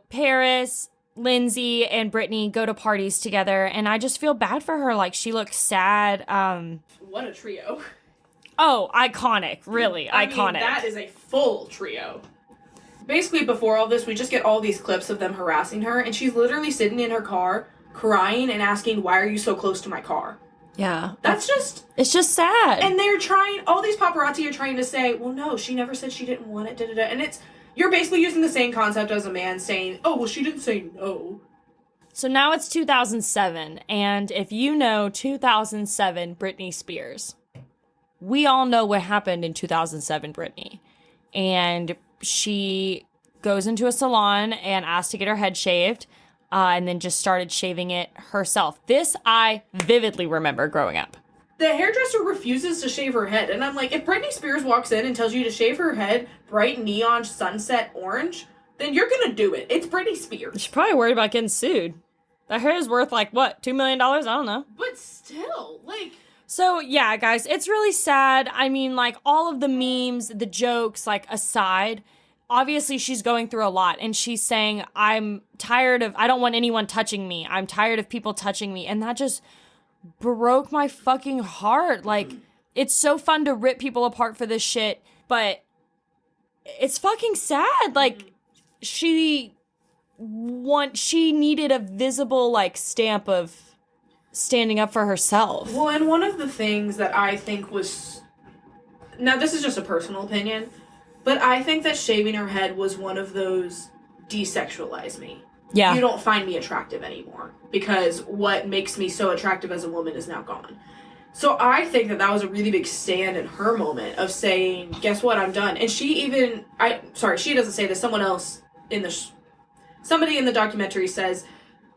Paris, Lindsay, and Britney go to parties together, and I just feel bad for her. Like, she looks sad. What a trio. Oh, iconic. Really, iconic. Mean, that is a full trio. Basically, before all this, we just get all these clips of them harassing her, and she's literally sitting in her car, crying and asking, why are you so close to my car? Yeah. That's just... It's just sad. And they're trying... All these paparazzi are trying to say, well, no, she never said she didn't want it, da-da-da. And it's... You're basically using the same concept as a man saying, oh, well, she didn't say no. So now it's 2007, and if you know 2007 Britney Spears, we all know what happened in 2007 Britney. And she goes into a salon and asks to get her head shaved. And then just started shaving it herself. This I vividly remember growing up. The hairdresser refuses to shave her head. And I'm like, if Britney Spears walks in and tells you to shave her head bright neon sunset orange, then you're going to do it. It's Britney Spears. She's probably worried about getting sued. That hair is worth like, what, $2 million? I don't know. But still, like... So, yeah, guys, it's really sad. I mean, like, all of the memes, the jokes, like, aside... Obviously, she's going through a lot, and she's saying, I don't want anyone touching me. I'm tired of people touching me. And that just broke my fucking heart. Like, it's so fun to rip people apart for this shit, but it's fucking sad. Like, she needed a visible, like, stamp of standing up for herself. Well, and one of the things that I think was... Now, this is just a personal opinion... But I think that shaving her head was one of those desexualize me. Yeah. You don't find me attractive anymore because what makes me so attractive as a woman is now gone. So I think that was a really big stand in her moment of saying, guess what, I'm done. And she doesn't say this, somebody in the documentary says,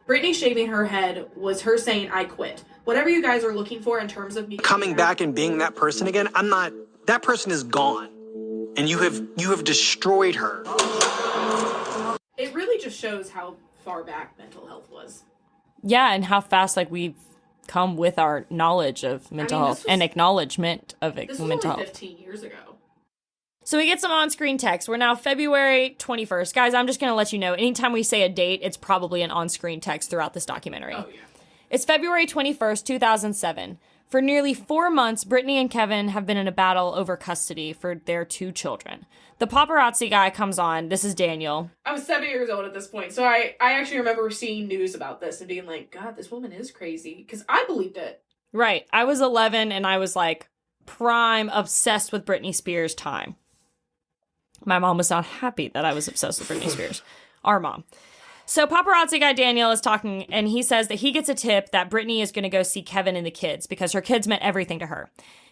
Britney shaving her head was her saying, I quit. Whatever you guys are looking for in terms of me coming back and being that person again, that person is gone. And you have destroyed her. It really just shows how far back mental health was. Yeah, and how fast we've come with our knowledge of mental health and acknowledgement of mental health. This was only 15 years ago. So we get some on-screen text. We're now February 21st. Guys, I'm just going to let you know, anytime we say a date, it's probably an on-screen text throughout this documentary. Oh, yeah. It's February 21st, 2007. For nearly 4 months, Britney and Kevin have been in a battle over custody for their 2 children. The paparazzi guy comes on. This is Daniel. I was 7 years old at this point, so I actually remember seeing news about this and being like, God, this woman is crazy. Because I believed it. Right. I was 11 and I was like prime obsessed with Britney Spears time. My mom was not happy that I was obsessed with Britney Spears. Our mom. So paparazzi guy Daniel is talking, and he says that he gets a tip that Britney is going to go see Kevin and the kids because her kids meant everything to her.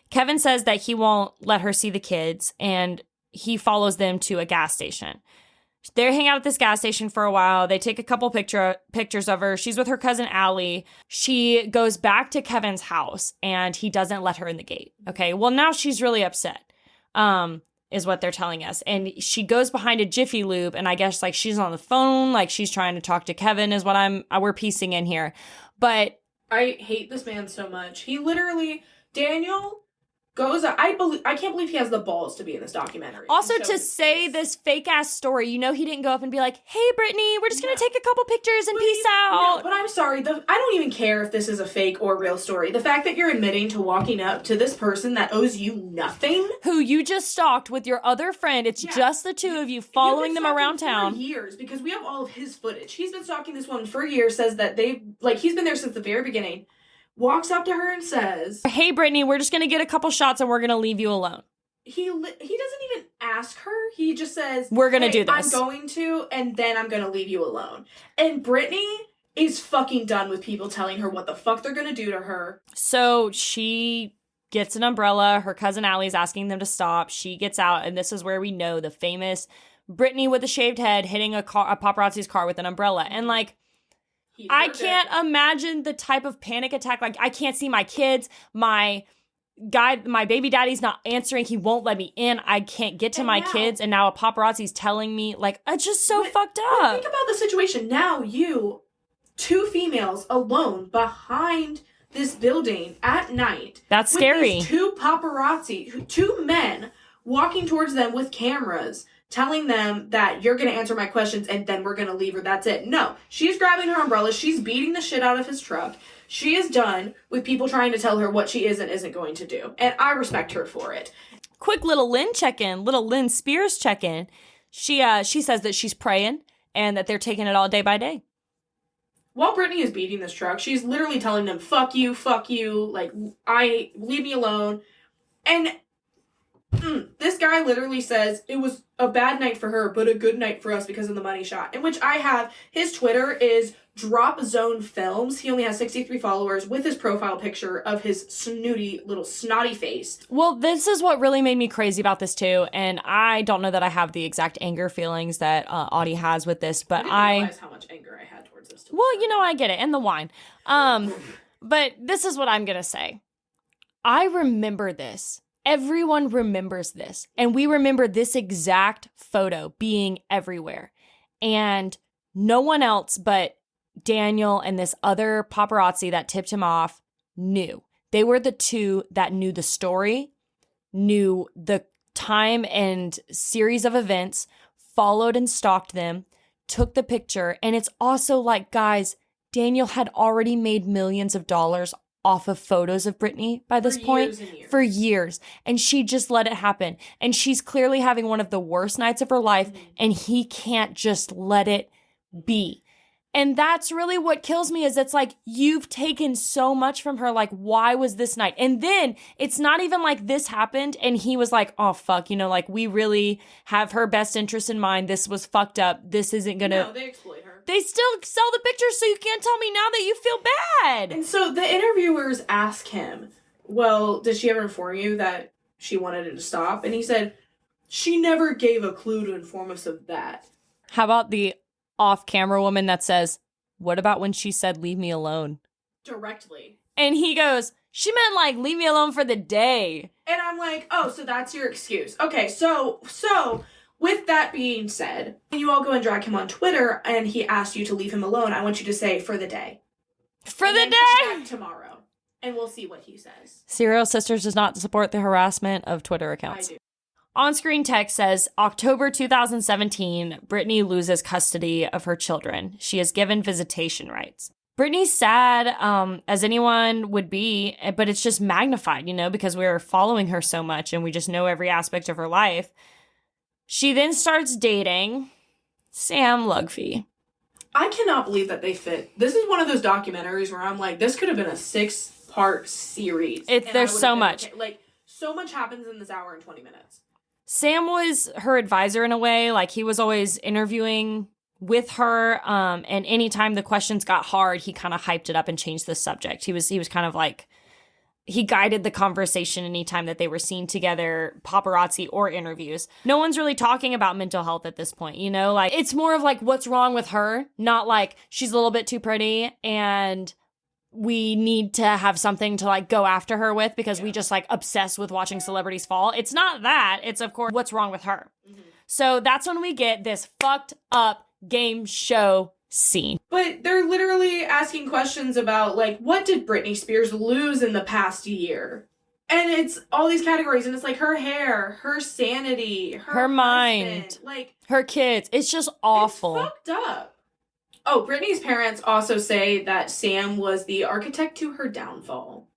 Kevin says that he won't let her see the kids, and he follows them to a gas station. They hang out at this gas station for a while. They take a couple pictures of her. She's with her cousin Allie. She goes back to Kevin's house, and he doesn't let her in the gate. Okay, well, now she's really upset. Is what they're telling us. And she goes behind a Jiffy Lube, and I guess like she's on the phone, like she's trying to talk to Kevin is what we're piecing in here. But I hate this man so much. He literally, Daniel goes, I can't believe he has the balls to be in this documentary. Also to say this fake ass story, he didn't go up and be like, hey Britney, we're just gonna take a couple pictures and peace out. No, but I'm sorry, I don't even care if this is a fake or real story. The fact that you're admitting to walking up to this person that owes you nothing, who you just stalked with your other friend, it's just the two of you following them around town. For years, because we have all of his footage. He's been stalking this woman for years, says that he's been there since the very beginning. Walks up to her and says, hey Britney, we're just gonna get a couple shots and we're gonna leave you alone. He doesn't even ask her. He just says, we're gonna do this. I'm going to, and then I'm gonna leave you alone. And Britney is fucking done with people telling her what the fuck they're gonna do to her. So she gets an umbrella. Her cousin Allie's asking them to stop. She gets out, and this is where we know the famous Britney with a shaved head hitting a paparazzi's car with an umbrella. And like, I can't imagine the type of panic attack. Like, I can't see my kids. My baby daddy's not answering. He won't let me in. I can't get to my kids. And now a paparazzi's telling me, like, it's just so fucked up. Think about the situation. Now two females alone behind this building at night. That's scary. Two paparazzi, two men walking towards them with cameras, telling them that you're going to answer my questions and then we're going to leave her. That's it. No, she's grabbing her umbrella. She's beating the shit out of his truck. She is done with people trying to tell her what she is and isn't going to do. And I respect her for it. Quick little Lynn check-in, little Lynn Spears check-in. She says that she's praying and that they're taking it all day by day. While Britney is beating this truck, she's literally telling them, fuck you, like, leave me alone. And this guy literally says it was a bad night for her, but a good night for us because of the money shot. In which I have, his Twitter is Drop Zone Films. He only has 63 followers with his profile picture of his snooty little snotty face. Well, this is what really made me crazy about this too. And I don't know that I have the exact anger feelings that Audie has with this, but I didn't realize how much anger I had towards this. Well, I get it. And the wine. But this is what I'm going to say. I remember this. Everyone remembers this. And we remember this exact photo being everywhere. And no one else but Daniel and this other paparazzi that tipped him off knew. They were the two that knew the story, knew the time and series of events, followed and stalked them, took the picture. And it's also like, guys, Daniel had already made millions of dollars off of photos of Britney by this point for years. And she just let it happen. And she's clearly having one of the worst nights of her life, and he can't just let it be. And that's really what kills me, is it's like, you've taken so much from her. Like, why was this night? And then it's not even like this happened and he was like, oh, fuck, like, we really have her best interest in mind. This was fucked up. This isn't gonna... No, they exploit her. They still sell the pictures, so you can't tell me now that you feel bad. And so the interviewers ask him, well, did she ever inform you that she wanted it to stop? And he said, she never gave a clue to inform us of that. How about the off-camera woman that says, what about when she said, leave me alone? Directly. And he goes, she meant like, leave me alone for the day. And I'm like, oh, so that's your excuse. Okay, so with that being said, when you all go and drag him on Twitter and he asked you to leave him alone, I want you to say, for the day. For and the then day? Come back tomorrow, and we'll see what he says. Serial Sisters does not support the harassment of Twitter accounts. I do. On-screen text says, October 2017, Britney loses custody of her children. She is given visitation rights. Britney's sad, as anyone would be, but it's just magnified, because we're following her so much and we just know every aspect of her life. She then starts dating Sam Lugfie. I cannot believe that they fit. This is one of those documentaries where I'm like, this could have been a 6-part series. There's so much. Okay. Like, so much happens in this hour and 20 minutes. Sam was her advisor in a way. Like, he was always interviewing with her. And anytime the questions got hard, he kind of hyped it up and changed the subject. He was kind of like, he guided the conversation anytime that they were seen together, paparazzi or interviews. No one's really talking about mental health at this point, you know? Like, it's more of like, what's wrong with her? Not like, she's a little bit too pretty and we need to have something to like go after her with because we just like obsess with watching celebrities fall. It's not that. It's, of course, what's wrong with her? Mm-hmm. So that's when we get this fucked up game show scene. But they're literally asking questions about, like, what did Britney Spears lose in the past year? And it's all these categories, and it's like her hair, her sanity, her mind, husband, like her kids. It's just awful. It's fucked up. Oh, Britney's parents also say that Sam was the architect to her downfall.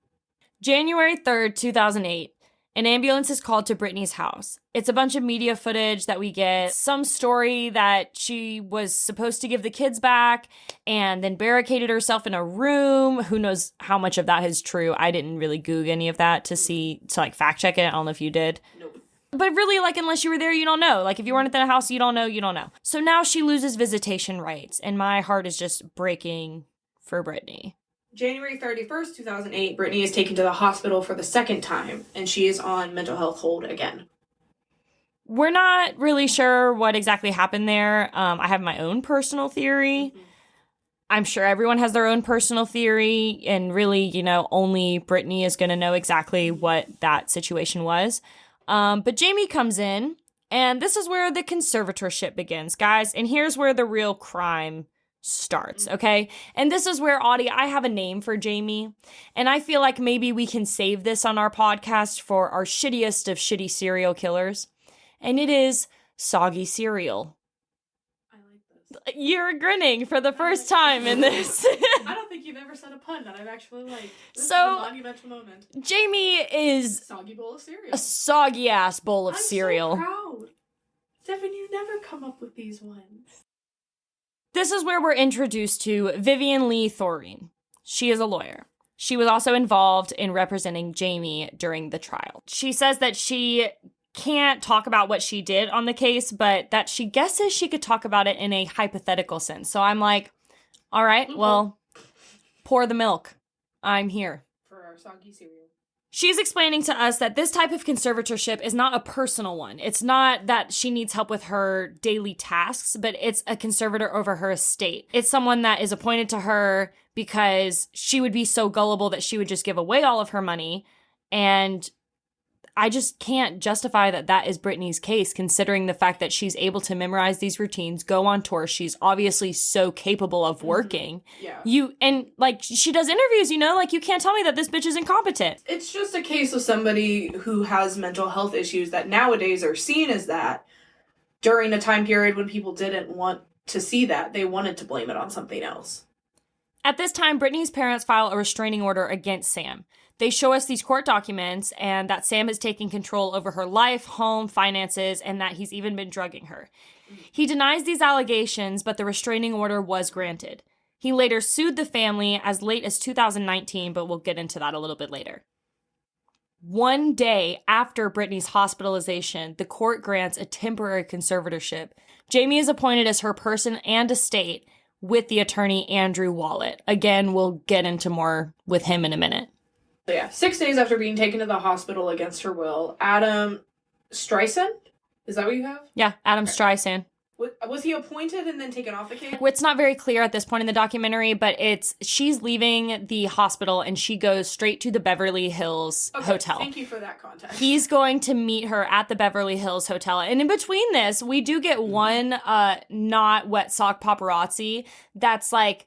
January 3rd, 2008. An ambulance is called to Britney's house. It's a bunch of media footage that we get, some story that she was supposed to give the kids back and then barricaded herself in a room. Who knows how much of that is true? I didn't really Google any of that to like fact check it. I don't know if you did. Nope. But really, like, unless you were there, you don't know. Like, if you weren't at the house, you don't know. So now she loses visitation rights, and my heart is just breaking for Britney. January 31st, 2008, Britney is taken to the hospital for the second time, and she is on mental health hold again. We're not really sure what exactly happened there. I have my own personal theory. Mm-hmm. I'm sure everyone has their own personal theory, and really, you know, only Britney is going to know exactly what that situation was. But Jamie comes in, and this is where the conservatorship begins, guys. And here's where the real crime starts, okay? And this is where, Audie, I have a name for Jamie, and I feel like maybe we can save this on our podcast for our shittiest of shitty serial killers, and it is Soggy Cereal. I like this. You're grinning for the first time in this. I don't think you've ever said a pun that I've actually liked. This is a monumental moment. Jamie is soggy bowl of cereal. A soggy ass bowl of cereal. I'm so proud. Devin, you never come up with these ones. This is where we're introduced to Vivian Lee Thoreen. She is a lawyer. She was also involved in representing Jamie during the trial. She says that she can't talk about what she did on the case, but that she guesses she could talk about it in a hypothetical sense. So I'm like, all right, well, pour the milk. I'm here. For our soggy cereal. She's explaining to us that this type of conservatorship is not a personal one. It's not that she needs help with her daily tasks, but it's a conservator over her estate. It's someone that is appointed to her because she would be so gullible that she would just give away all of her money. And I just can't justify that that is Britney's case, considering the fact that she's able to memorize these routines, go on tour. She's obviously so capable of working. Yeah. And like, she does interviews, you know, like, you can't tell me that this bitch is incompetent. It's just a case of somebody who has mental health issues that nowadays are seen as that. During a time period when people didn't want to see that, they wanted to blame it on something else. At this time, Britney's parents file a restraining order against Sam. They show us these court documents and that Sam is taking control over her life, home, finances, and that he's even been drugging her. He denies these allegations, but the restraining order was granted. He later sued the family as late as 2019, but we'll get into that a little bit later. One day after Britney's hospitalization, the court grants a temporary conservatorship. Jamie is appointed as her person and estate with the attorney Andrew Wallet. Again, we'll get into more with him in a minute. So yeah, 6 days after being taken to the hospital against her will, Adam Streisand? Is that what you have? Yeah, Adam Streisand. Was he appointed and then taken off the case? It's not very clear at this point in the documentary, but she's leaving the hospital and she goes straight to the Beverly Hills Hotel. Thank you for that context. He's going to meet her at the Beverly Hills Hotel. And in between this, we do get one not wet sock paparazzi that's like,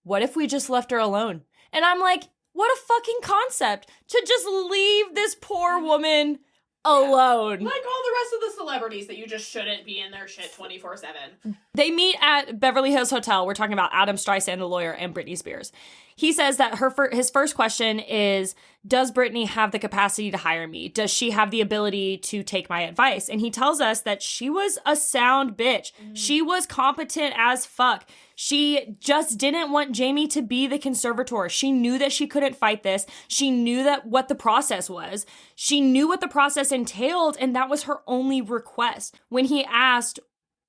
what if we just left her alone? And I'm like, what a fucking concept to just leave this poor woman alone. Like all the rest of the celebrities that you just shouldn't be in their shit 24/7. They meet at Beverly Hills Hotel. We're talking about Adam Streisand, the lawyer, and Britney Spears. He says that his first question is, does Britney have the capacity to hire me? Does she have the ability to take my advice? And he tells us that she was a sound bitch. She was competent as fuck. She just didn't want Jamie to be the conservator. She knew that she couldn't fight this. She knew that what the process was. She knew what the process entailed, and that was her only request. When he asked,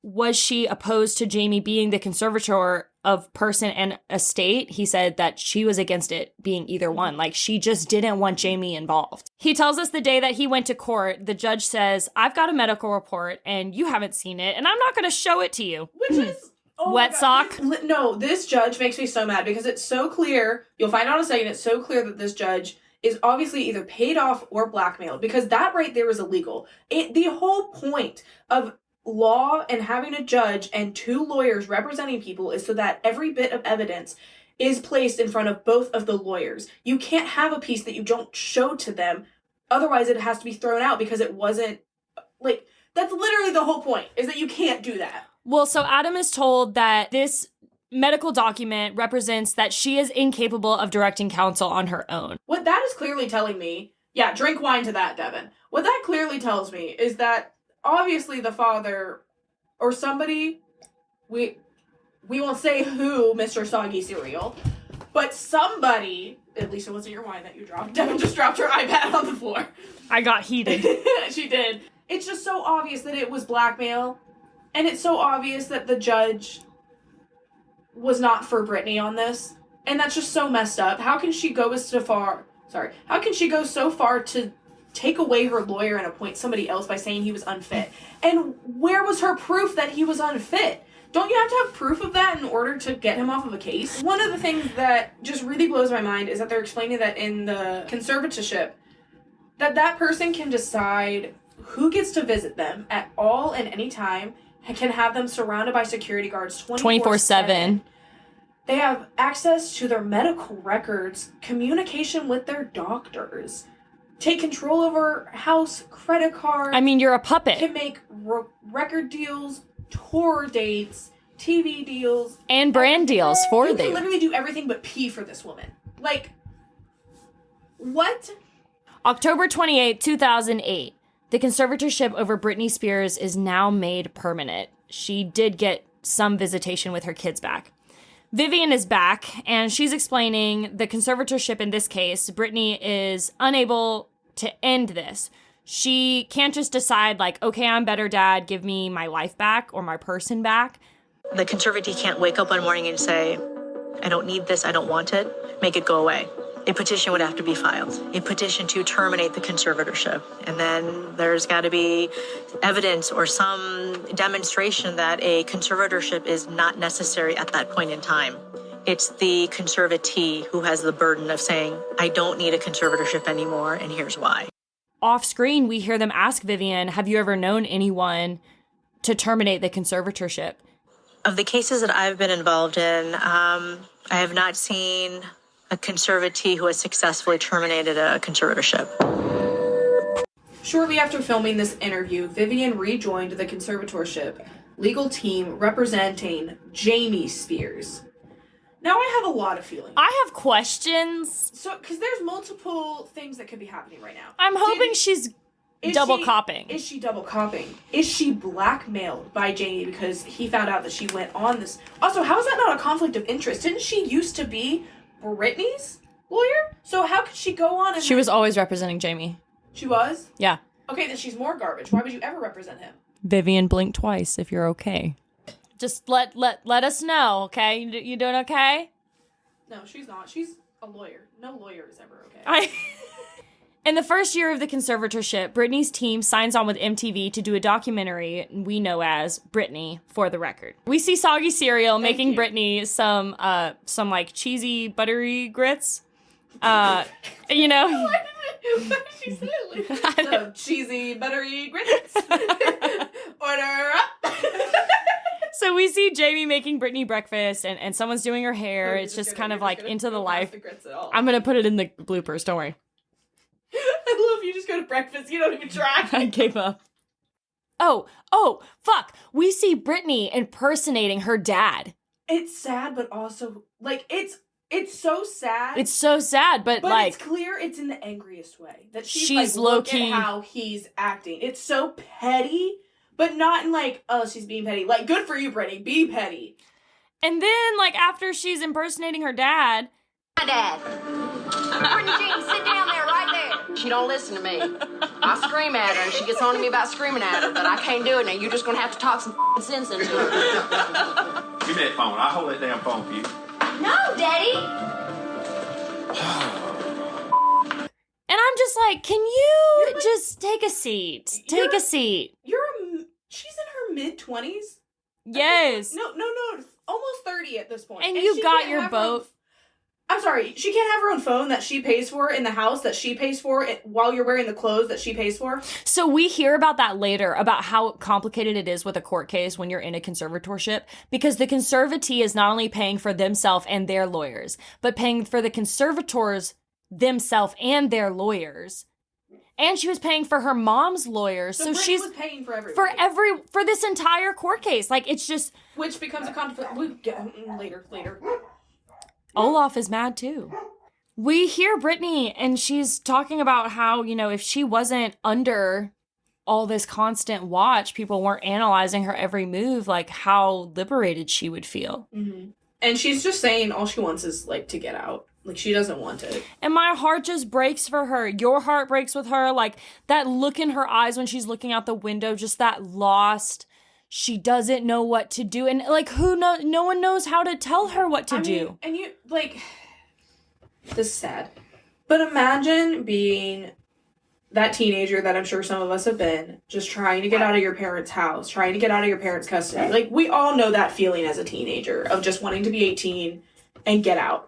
was she opposed to Jamie being the conservator of person and estate, he said that she was against it being either one. Like, she just didn't want Jamie involved. He tells us the day that he went to court, the judge says, I've got a medical report and you haven't seen it, and I'm not going to show it to you. Which is... Oh wet sock? No, this judge makes me so mad because it's so clear. You'll find out in a second, it's so clear that this judge is obviously either paid off or blackmailed, because that right there is illegal. The whole point of law and having a judge and two lawyers representing people is so that every bit of evidence is placed in front of both of the lawyers. You can't have a piece that you don't show to them. Otherwise, it has to be thrown out because it wasn't, like, that's literally the whole point, is that you can't do that. Well, so Adam is told that this medical document represents that she is incapable of directing counsel on her own. What that is clearly telling me, yeah, drink wine to that, Devin. What that clearly tells me is that obviously the father or somebody, we won't say who, Mr. Soggy Cereal, but somebody, at least it wasn't your wine that you dropped. Devin just dropped her iPad on the floor. I got heated. She did. It's just so obvious that it was blackmail, and it's so obvious that the judge was not for Britney on this, and that's just so messed up. How can she go so far to take away her lawyer and appoint somebody else by saying he was unfit? And where was her proof that he was unfit? Don't you have to have proof of that in order to get him off of a case? One of the things that just really blows my mind is that they're explaining that in the conservatorship, that person can decide who gets to visit them at all and any time, can have them surrounded by security guards 24/7. They have access to their medical records, communication with their doctors, take control over house, credit cards. I mean, you're a puppet. Can make record deals, tour dates, TV deals. And brand deals for them. You can literally do everything but pee for this woman. Like, what? October 28, 2008. The conservatorship over Britney Spears is now made permanent. She did get some visitation with her kids back. Vivian is back, and she's explaining the conservatorship in this case. Britney is unable to end this. She can't just decide, like, okay, I'm better, Dad, give me my life back or my person back. The conservatee can't wake up one morning and say, I don't need this, I don't want it, make it go away. A petition would have to be filed, a petition to terminate the conservatorship. And then there's got to be evidence or some demonstration that a conservatorship is not necessary at that point in time. It's the conservatee who has the burden of saying, I don't need a conservatorship anymore, and here's why. Off screen, we hear them ask Vivian, have you ever known anyone to terminate the conservatorship? Of the cases that I've been involved in, I have not seen a conservatee who has successfully terminated a conservatorship. Shortly after filming this interview, Vivian rejoined the conservatorship legal team representing Jamie Spears. Now I have a lot of feelings. I have questions. So, because there's multiple things that could be happening right now. I'm hoping she's double copping. Is she double copping? Is she blackmailed by Jamie because he found out that she went on this? Also, how is that not a conflict of interest? Didn't she used to be Britney's lawyer? So how could she go on and... She was always representing Jamie. She was? Yeah. Okay, then she's more garbage. Why would you ever represent him? Vivian, blink twice if you're okay. Just let us know, okay? You doing okay? No, she's not. She's a lawyer. No lawyer is ever okay. In the first year of the conservatorship, Britney's team signs on with MTV to do a documentary we know as Britney for the Record. We see Soggy Cereal making Britney some like cheesy buttery grits. You know. What did she say it like? Some cheesy buttery grits. Order up. So we see Jamie making Britney breakfast and someone's doing her hair. It's just kind of like into the life. I'm gonna put it in the bloopers, don't worry. I love you just go to breakfast, you don't even try. I gave up. Oh, fuck. We see Britney impersonating her dad. It's sad, but also, like, it's so sad. It's so sad, but like... it's clear it's in the angriest way. That she's like, low-key... look at how he's acting. It's so petty, but not in like, oh, she's being petty. Like, good for you, Britney. Be petty. And then, like, after she's impersonating her dad... My dad. Britney Jean, sit down there, right there. She don't listen to me. I scream at her, and she gets on to me about screaming at her, but I can't do it. Now you're just gonna have to talk some sense into her. Give me that phone. I'll hold that damn phone for you. No, Daddy. And I'm just like, can you just take a seat? Take a seat. She's in her mid-20s? Yes. No, almost 30 at this point. And you she got can't your have her own- boat. I'm sorry, she can't have her own phone that she pays for in the house that she pays for while you're wearing the clothes that she pays for. So we hear about that later, about how complicated it is with a court case when you're in a conservatorship, because the conservatee is not only paying for themselves and their lawyers, but paying for the conservators themselves and their lawyers. And she was paying for her mom's lawyers. So Britney she's was paying for everybody. for this entire court case. Like, it's just, Which becomes a conflict. We get later. Olaf is mad too. We hear Britney and she's talking about how, if she wasn't under all this constant watch, people weren't analyzing her every move, like how liberated she would feel. Mm-hmm. And she's just saying all she wants is to get out. Like, she doesn't want it. And my heart just breaks for her. Your heart breaks with her. Like, that look in her eyes when she's looking out the window, just that lost. She doesn't know what to do. And, no one knows how to tell her what to do. And you, this is sad. But imagine being that teenager that I'm sure some of us have been, just trying to get out of your parents' house, trying to get out of your parents' custody. Like, we all know that feeling as a teenager of just wanting to be 18 and get out.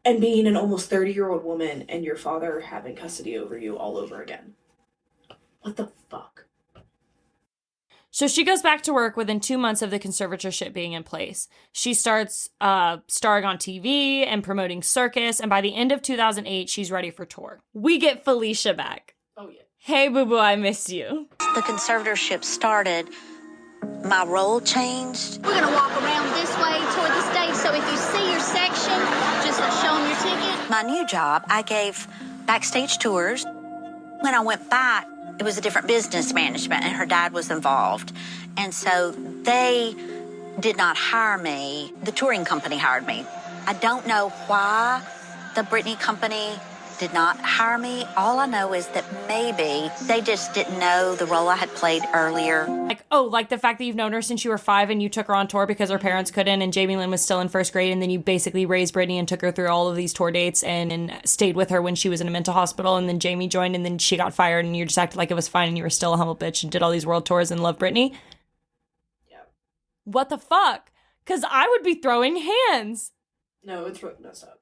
And being an almost 30-year-old woman and your father having custody over you all over again. What the fuck? So she goes back to work within 2 months of the conservatorship being in place. She starts starring on TV and promoting circus, and by the end of 2008, she's ready for tour. We get Felicia back. Oh, yeah. Hey, boo-boo, I miss you. The conservatorship started, my role changed. We're gonna walk around this way toward the stage, so if you see your section, just show them your ticket. My new job, I gave backstage tours. When I went back, it was a different business management, and her dad was involved. And so they did not hire me. The touring company hired me. I don't know why the Britney company did not hire me. All I know is that maybe they just didn't know the role I had played earlier. Like the fact that you've known her since you were 5 and you took her on tour because her parents couldn't, and Jamie Lynn was still in first grade, and then you basically raised Britney and took her through all of these tour dates and stayed with her when she was in a mental hospital, and then Jamie joined and then she got fired and you just acted like it was fine and you were still a humble bitch and did all these world tours and loved Britney. Yeah. What the fuck? Because I would be throwing hands. No, it's really messed up.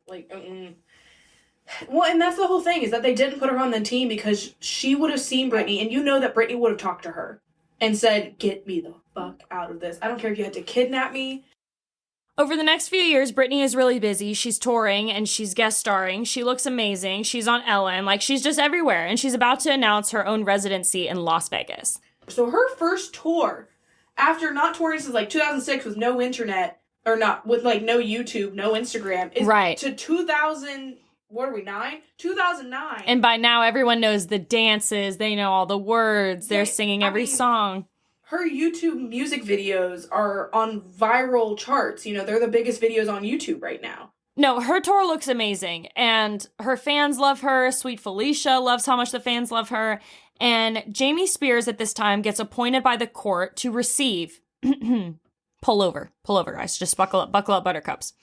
Well, and that's the whole thing, is that they didn't put her on the team because she would have seen Britney, and you know that Britney would have talked to her and said, get me the fuck out of this. I don't care if you had to kidnap me. Over the next few years, Britney is really busy. She's touring and she's guest starring. She looks amazing. She's on Ellen. She's just everywhere. And she's about to announce her own residency in Las Vegas. So her first tour, after not touring since 2006 with no internet, or not, with no YouTube, no Instagram, is right to 2000... What are we, 2009. And by now, everyone knows the dances. They know all the words. They're singing every song. Her YouTube music videos are on viral charts. They're the biggest videos on YouTube right now. No, her tour looks amazing. And her fans love her. Sweet Felicia loves how much the fans love her. And Jamie Spears at this time gets appointed by the court to receive... Pull over, guys. Just buckle up, buttercups.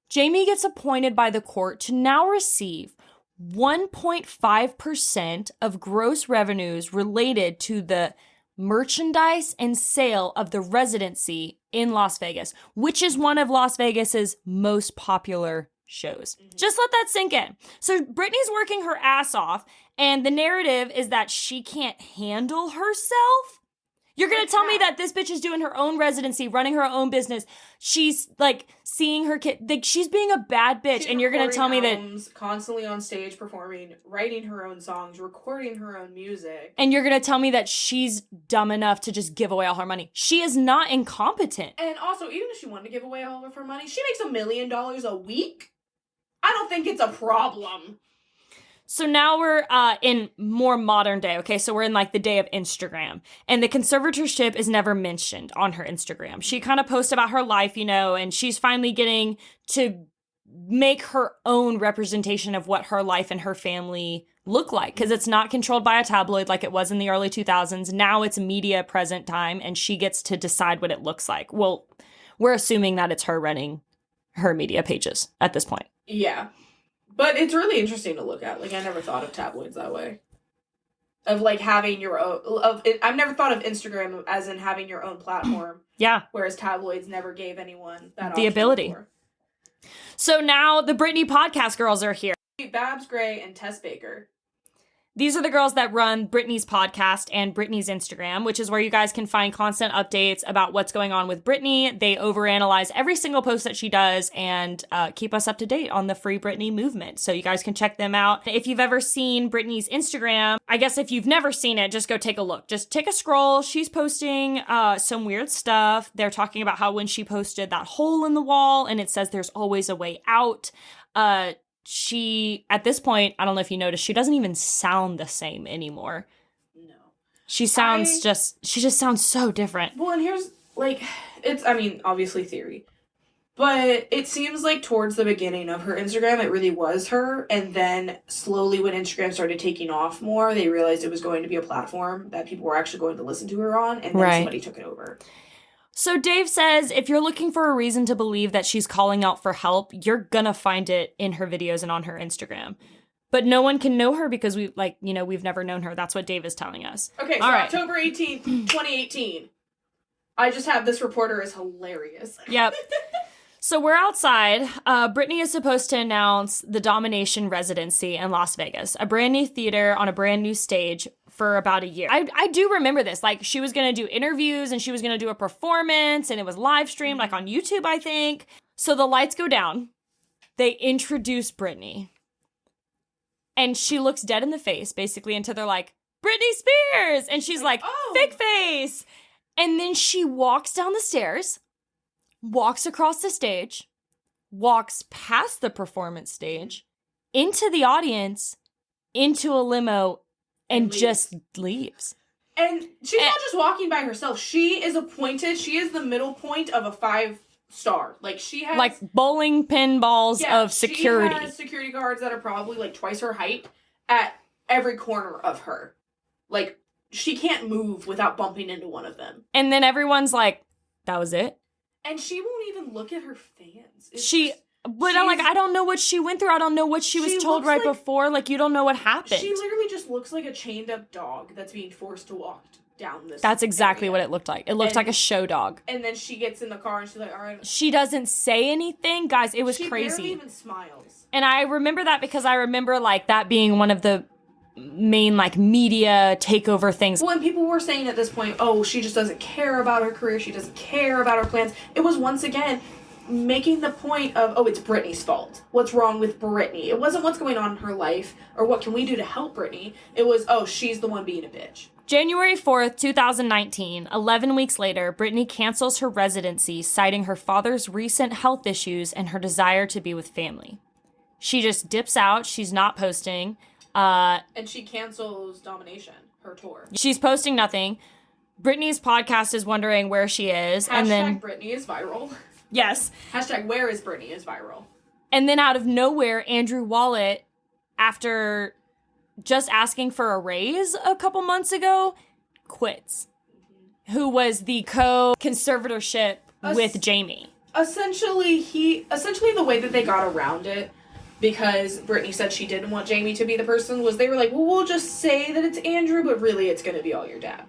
Jamie gets appointed by the court to now receive 1.5% of gross revenues related to the merchandise and sale of the residency in Las Vegas, which is one of Las Vegas's most popular shows. Just let that sink in. So Britney's working her ass off, and the narrative is that she can't handle herself. You're going to tell me that this bitch is doing her own residency, running her own business. She's seeing her kid. She's being a bad bitch. And you're going to tell me that. Constantly on stage performing, writing her own songs, recording her own music. And you're going to tell me that she's dumb enough to just give away all her money. She is not incompetent. And also, even if she wanted to give away all of her money, she makes $1 million a week. I don't think it's a problem. So now we're in more modern day, okay? So we're in the day of Instagram. And the conservatorship is never mentioned on her Instagram. She kind of posts about her life, and she's finally getting to make her own representation of what her life and her family look like, because it's not controlled by a tabloid like it was in the early 2000s. Now it's media present time, and she gets to decide what it looks like. Well, we're assuming that it's her running her media pages at this point. Yeah. But it's really interesting to look at. Like, I never thought of tabloids that way. Of, like, having your own... I've never thought of Instagram as in having your own platform. Yeah. Whereas tabloids never gave anyone that the ability. Before. So now the Britney podcast girls are here. Babs Gray and Tess Baker. These are the girls that run Britney's podcast and Britney's Instagram, which is where you guys can find constant updates about what's going on with Britney. They overanalyze every single post that she does and keep us up to date on the Free Britney movement. So you guys can check them out. If you've ever seen Britney's Instagram, I guess if you've never seen it, just go take a look. Just take a scroll. She's posting some weird stuff. They're talking about how when she posted that hole in the wall and it says there's always a way out, she, at this point, I don't know if you noticed, she doesn't even sound the same anymore. No. She just sounds so different. Well, and here's, like, it's, I mean, obviously theory. But it seems like towards the beginning of her Instagram, it really was her. And then slowly when Instagram started taking off more, they realized it was going to be a platform that people were actually going to listen to her on. And then somebody took it over. So Dave says, if you're looking for a reason to believe that she's calling out for help, you're gonna find it in her videos and on her Instagram. But no one can know her because we've never known her. That's what Dave is telling us. Okay, so October 18th, 2018. I just have this reporter is hilarious. Yep. So we're outside. Britney is supposed to announce the Domination residency in Las Vegas, a brand new theater on a brand new stage for about a year. I do remember this. Like, she was going to do interviews and she was going to do a performance and it was live streamed, like on YouTube, I think. So the lights go down. They introduce Britney. And she looks dead in the face, basically, until they're like, Britney Spears! And she's like, fake face! And then she walks down the stairs, walks across the stage, walks past the performance stage, into the audience, into a limo, and just leaves. And she's not just walking by herself. She is appointed. She is the middle point of a 5-star. Like, she has... like bowling pin balls of security. She has security guards that are probably, like, twice her height at every corner of her. Like, she can't move without bumping into one of them. And then everyone's like, that was it? And she won't even look at her fans. But I'm like, I don't know what she went through. I don't know what she was told right before. Like, you don't know what happened. She literally just looks like a chained up dog that's being forced to walk down this. That's exactly what it looked like. It looked like a show dog. And then she gets in the car and she's like, all right. She doesn't say anything. Guys, it was crazy. She barely even smiles. And I remember that because I remember, like, that being one of the main, like, media takeover things. Well, and people were saying at this point, oh, she just doesn't care about her career. She doesn't care about her plans. It was once again making the point of, oh, it's Britney's fault. What's wrong with Britney? It wasn't what's going on in her life or what can we do to help Britney. It was, oh, she's the one being a bitch. January 4th, 2019, 11 weeks later, Britney cancels her residency, citing her father's recent health issues and her desire to be with family. She just dips out. She's not posting. And she cancels Domination, her tour. She's posting nothing. Britney's podcast is wondering where she is. Hashtag and then Britney is viral. Yes. Hashtag where is Britney is viral. And then out of nowhere, Andrew Wallet, after just asking for a raise a couple months ago, quits. Who was the co-conservatorship with Jamie. Essentially the way that they got around it, because Britney said she didn't want Jamie to be the person, was they were like, well, we'll just say that it's Andrew, but really it's going to be all your dad.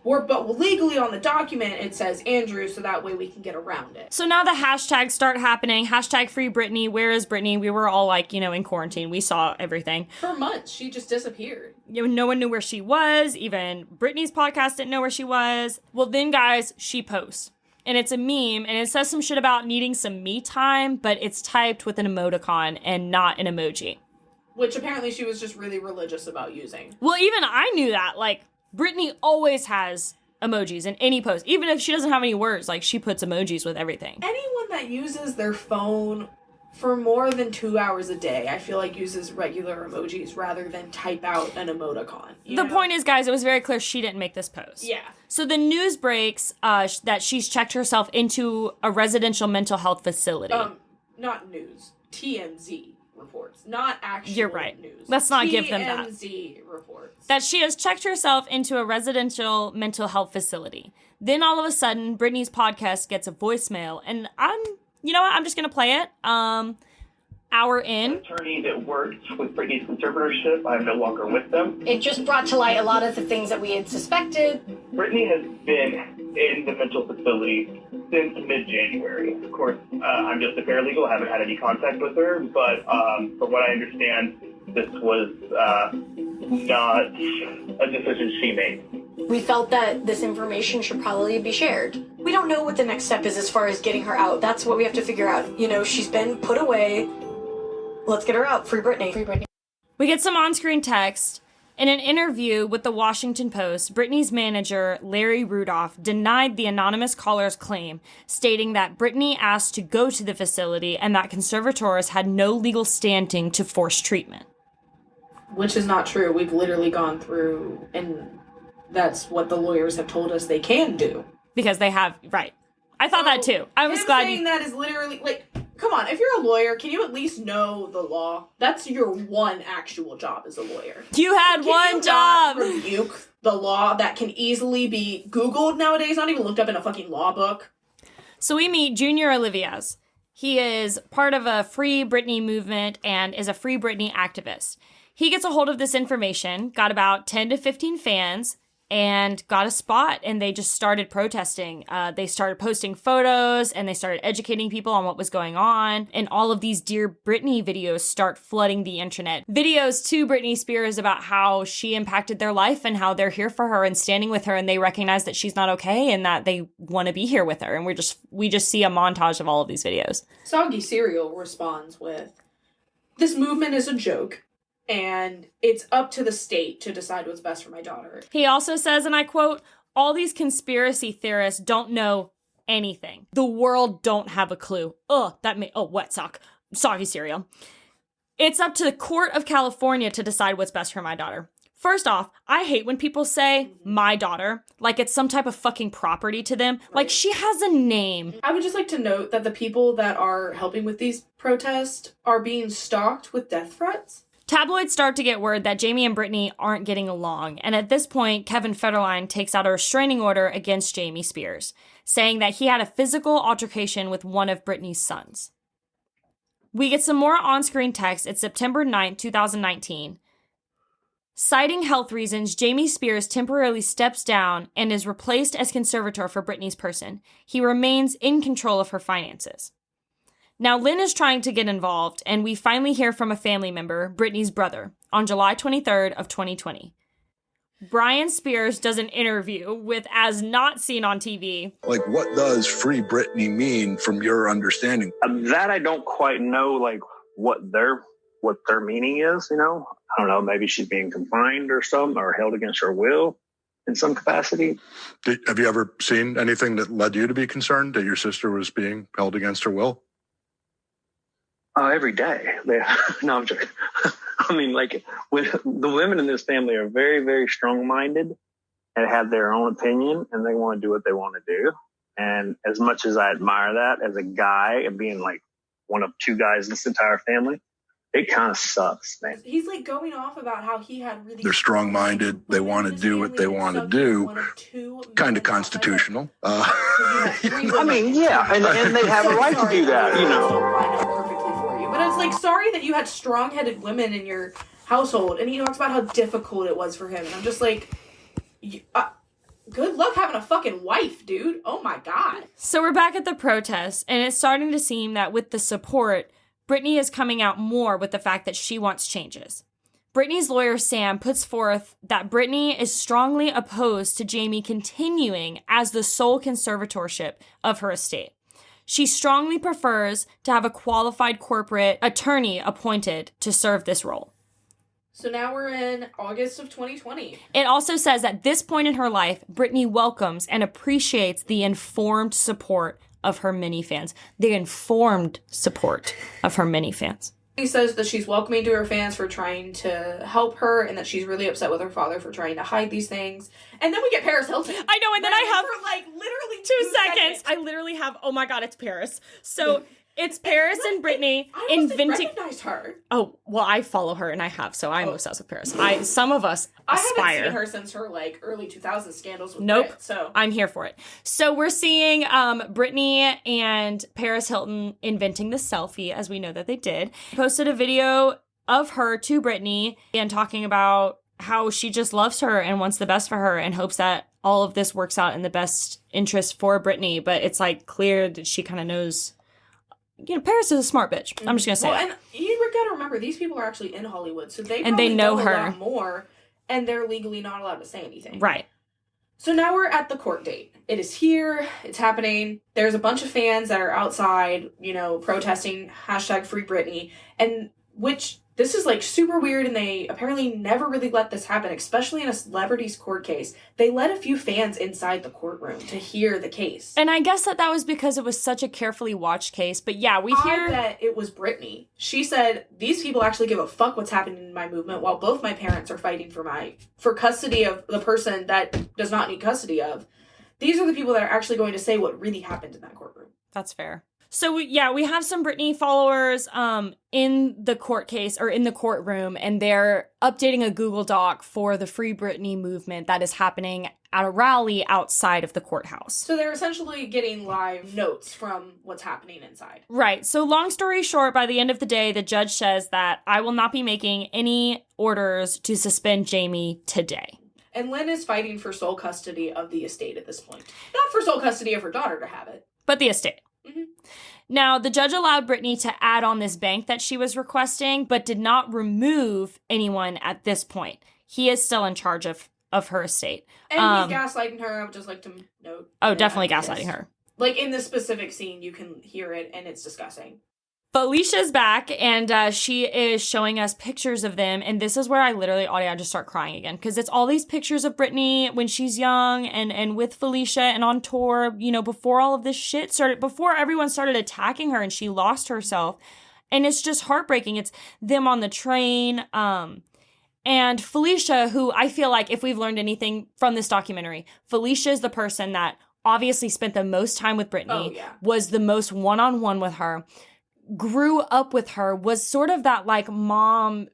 But legally on the document, it says Andrew, so that way we can get around it. So now the hashtags start happening. Hashtag free Britney. Where is Britney? We were all like, in quarantine. We saw everything. For months, she just disappeared. No one knew where she was. Even Britney's podcast didn't know where she was. Well, then, guys, she posts. And it's a meme, and it says some shit about needing some me time, but it's typed with an emoticon and not an emoji. Which apparently she was just really religious about using. Well, even I knew that. Like, Britney always has emojis in any post. Even if she doesn't have any words, like, she puts emojis with everything. Anyone that uses their phone for more than 2 hours a day, I feel like uses regular emojis rather than type out an emoticon. The point is, guys, it was very clear she didn't make this post. Yeah. So the news breaks that she's checked herself into a residential mental health facility. Not news. TMZ reports, not actual You're right. news. Let's not give them that. TMZ reports. That she has checked herself into a residential mental health facility. Then all of a sudden, Britney's podcast gets a voicemail, and you know what? I'm just going to play it. Hour in. Attorney that worked with Britney's conservatorship, I'm no longer with them. It just brought to light a lot of the things that we had suspected. Brittany has been in the mental facility since mid-January. Of course, I'm just a paralegal, haven't had any contact with her, but from what I understand, this was not a decision she made. We felt that this information should probably be shared. We don't know what the next step is as far as getting her out. That's what we have to figure out. You know, she's been put away. Let's get her out. Free Britney. Free Britney. We get some on-screen text. In an interview with the Washington Post, Britney's manager, Larry Rudolph, denied the anonymous caller's claim, stating that Britney asked to go to the facility and that conservators had no legal standing to force treatment. Which is not true. We've literally gone through, and that's what the lawyers have told us they can do. Because they have, right. I thought that too. I was glad saying that is literally, like, come on, if you're a lawyer, can you at least know the law? That's your one actual job as a lawyer. You had one job! Rebuke the law that can easily be Googled nowadays, not even looked up in a fucking law book. So we meet Junior Olivias. He is part of a Free Britney movement and is a Free Britney activist. He gets a hold of this information, got about 10 to 15 fans, and got a spot, and they just started protesting. They started posting photos, and they started educating people on what was going on, and all of these Dear Britney videos start flooding the internet. Videos to Britney Spears about how she impacted their life and how they're here for her and standing with her, and they recognize that she's not okay and that they want to be here with her, and we just see a montage of all of these videos. Soggy Cereal responds with, "This movement is a joke, and it's up to the state to decide what's best for my daughter." He also says, and I quote, "All these conspiracy theorists don't know anything. The world don't have a clue." Wet sock. Soggy cereal. "It's up to the court of California to decide what's best for my daughter." First off, I hate when people say my daughter, like it's some type of fucking property to them. Right. Like, she has a name. I would just like to note that the people that are helping with these protests are being stalked with death threats. Tabloids start to get word that Jamie and Britney aren't getting along, and at this point, Kevin Federline takes out a restraining order against Jamie Spears, saying that he had a physical altercation with one of Britney's sons. We get some more on-screen text at September 9th, 2019. Citing health reasons, Jamie Spears temporarily steps down and is replaced as conservator for Britney's person. He remains in control of her finances. Now, Lynn is trying to get involved, and we finally hear from a family member, Britney's brother, on July 23rd of 2020. Brian Spears does an interview with As Not Seen on TV. Like, what does Free Britney mean from your understanding? That I don't quite know, like, what their meaning is, you know? I don't know, maybe she's being confined or something, or held against her will in some capacity. Have you ever seen anything that led you to be concerned that your sister was being held against her will? Every day. No, I'm joking. I mean, like, the women in this family are very, very strong-minded and have their own opinion, and they want to do what they want to do. And as much as I admire that as a guy and being, like, one of two guys in this entire family, it kind of sucks, man. He's, like, going off about how he had really... They're strong-minded. They want to do what they want to do. Kind of constitutional. I mean, yeah, and they have a right to do that, you know. But it's like, sorry that you had strong-headed women in your household, and he talks about how difficult it was for him. And I'm just like, good luck having a fucking wife, dude. Oh my God. So we're back at the protests, and it's starting to seem that with the support, Britney is coming out more with the fact that she wants changes. Britney's lawyer, Sam, puts forth that Britney is strongly opposed to Jamie continuing as the sole conservatorship of her estate. She strongly prefers to have a qualified corporate attorney appointed to serve this role. So now we're in August of 2020. It also says at this point in her life, Britney welcomes and appreciates the informed support of her many fans. The informed support of her many fans. He says that she's welcoming to her fans for trying to help her, and that she's really upset with her father for trying to hide these things. And then we get Paris Hilton. I know, and then I have... For, like, literally 2 seconds. I literally have, oh my God, it's Paris. So It's Paris and Britney inventing. Recognized her. Oh, well, I follow her and I have, so I'm obsessed with Paris. Some of us I aspire. haven't seen her since her like early 2000s scandals with Nope. Brit, so I'm here for it. So we're seeing Britney and Paris Hilton inventing the selfie, as we know that they did. Posted a video of her to Britney and talking about how she just loves her and wants the best for her and hopes that all of this works out in the best interest for Britney. But it's like clear that she kind of knows, you know, Paris is a smart bitch. I'm just going to say and you got to remember, these people are actually in Hollywood, so they and they know her a lot more, and they're legally not allowed to say anything. Right. So now we're at the court date. It is here. It's happening. There's a bunch of fans that are outside, you know, protesting #Free Britney, and which this is like super weird, and they apparently never really let this happen, especially in a celebrity's court case. They let a few fans inside the courtroom to hear the case. And I guess that was because it was such a carefully watched case. But yeah, we hear... I bet it was Britney. She said, these people actually give a fuck what's happening in my movement while both my parents are fighting for custody of the person that does not need custody of. These are the people that are actually going to say what really happened in that courtroom. That's fair. So, we have some Britney followers in the court case or in the courtroom, and they're updating a Google Doc for the Free Britney movement that is happening at a rally outside of the courthouse. So they're essentially getting live notes from what's happening inside. Right. So long story short, by the end of the day, the judge says that I will not be making any orders to suspend Jamie today. And Lynn is fighting for sole custody of the estate at this point. Not for sole custody of her daughter to have it. But the estate. Mm-hmm. Now, the judge allowed Britney to add on this bank that she was requesting, but did not remove anyone at this point. He is still in charge of her estate. And he's gaslighting her, I would just like to note. Oh, definitely gaslighting her. Like, in this specific scene, you can hear it, and it's disgusting. Felicia's back, and she is showing us pictures of them, and this is where I literally, Audie, I just start crying again, because it's all these pictures of Britney when she's young, and with Felicia, and on tour, you know, before all of this shit started, before everyone started attacking her, and she lost herself, and it's just heartbreaking. It's them on the train, and Felicia, who I feel like, if we've learned anything from this documentary, Felicia is the person that obviously spent the most time with Britney, was the most one-on-one with her, grew up with her, was sort of that like mom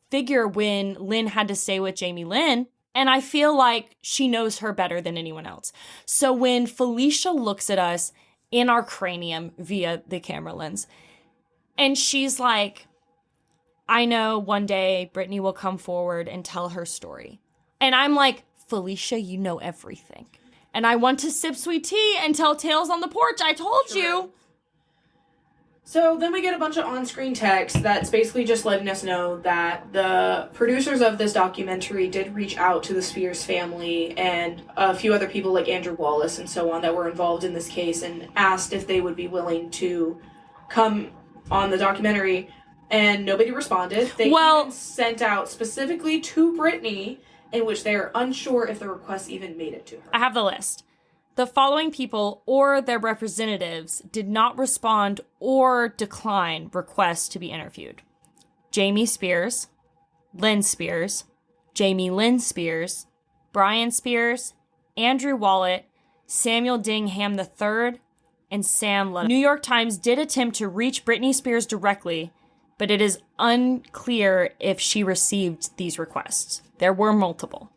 figure when Lynn had to stay with Jamie Lynn. And I feel like she knows her better than anyone else. So when Felicia looks at us in our cranium via the camera lens, and she's like, I know one day Britney will come forward and tell her story. And I'm like, Felicia, you know everything. And I want to sip sweet tea and tell tales on the porch. I told you. So then we get a bunch of on-screen text that's basically just letting us know that the producers of this documentary did reach out to the Spears family and a few other people like Andrew Wallace and so on that were involved in this case and asked if they would be willing to come on the documentary, and nobody responded. They even sent out specifically to Britney, in which they are unsure if the request even made it to her. I have the list. The following people or their representatives did not respond or decline requests to be interviewed: Jamie Spears, Lynn Spears, Jamie Lynn Spears, Brian Spears, Andrew Wallet, Samuel Dingham III, and Sam Ludden. New York Times did attempt to reach Britney Spears directly, but it is unclear if she received these requests. There were multiple.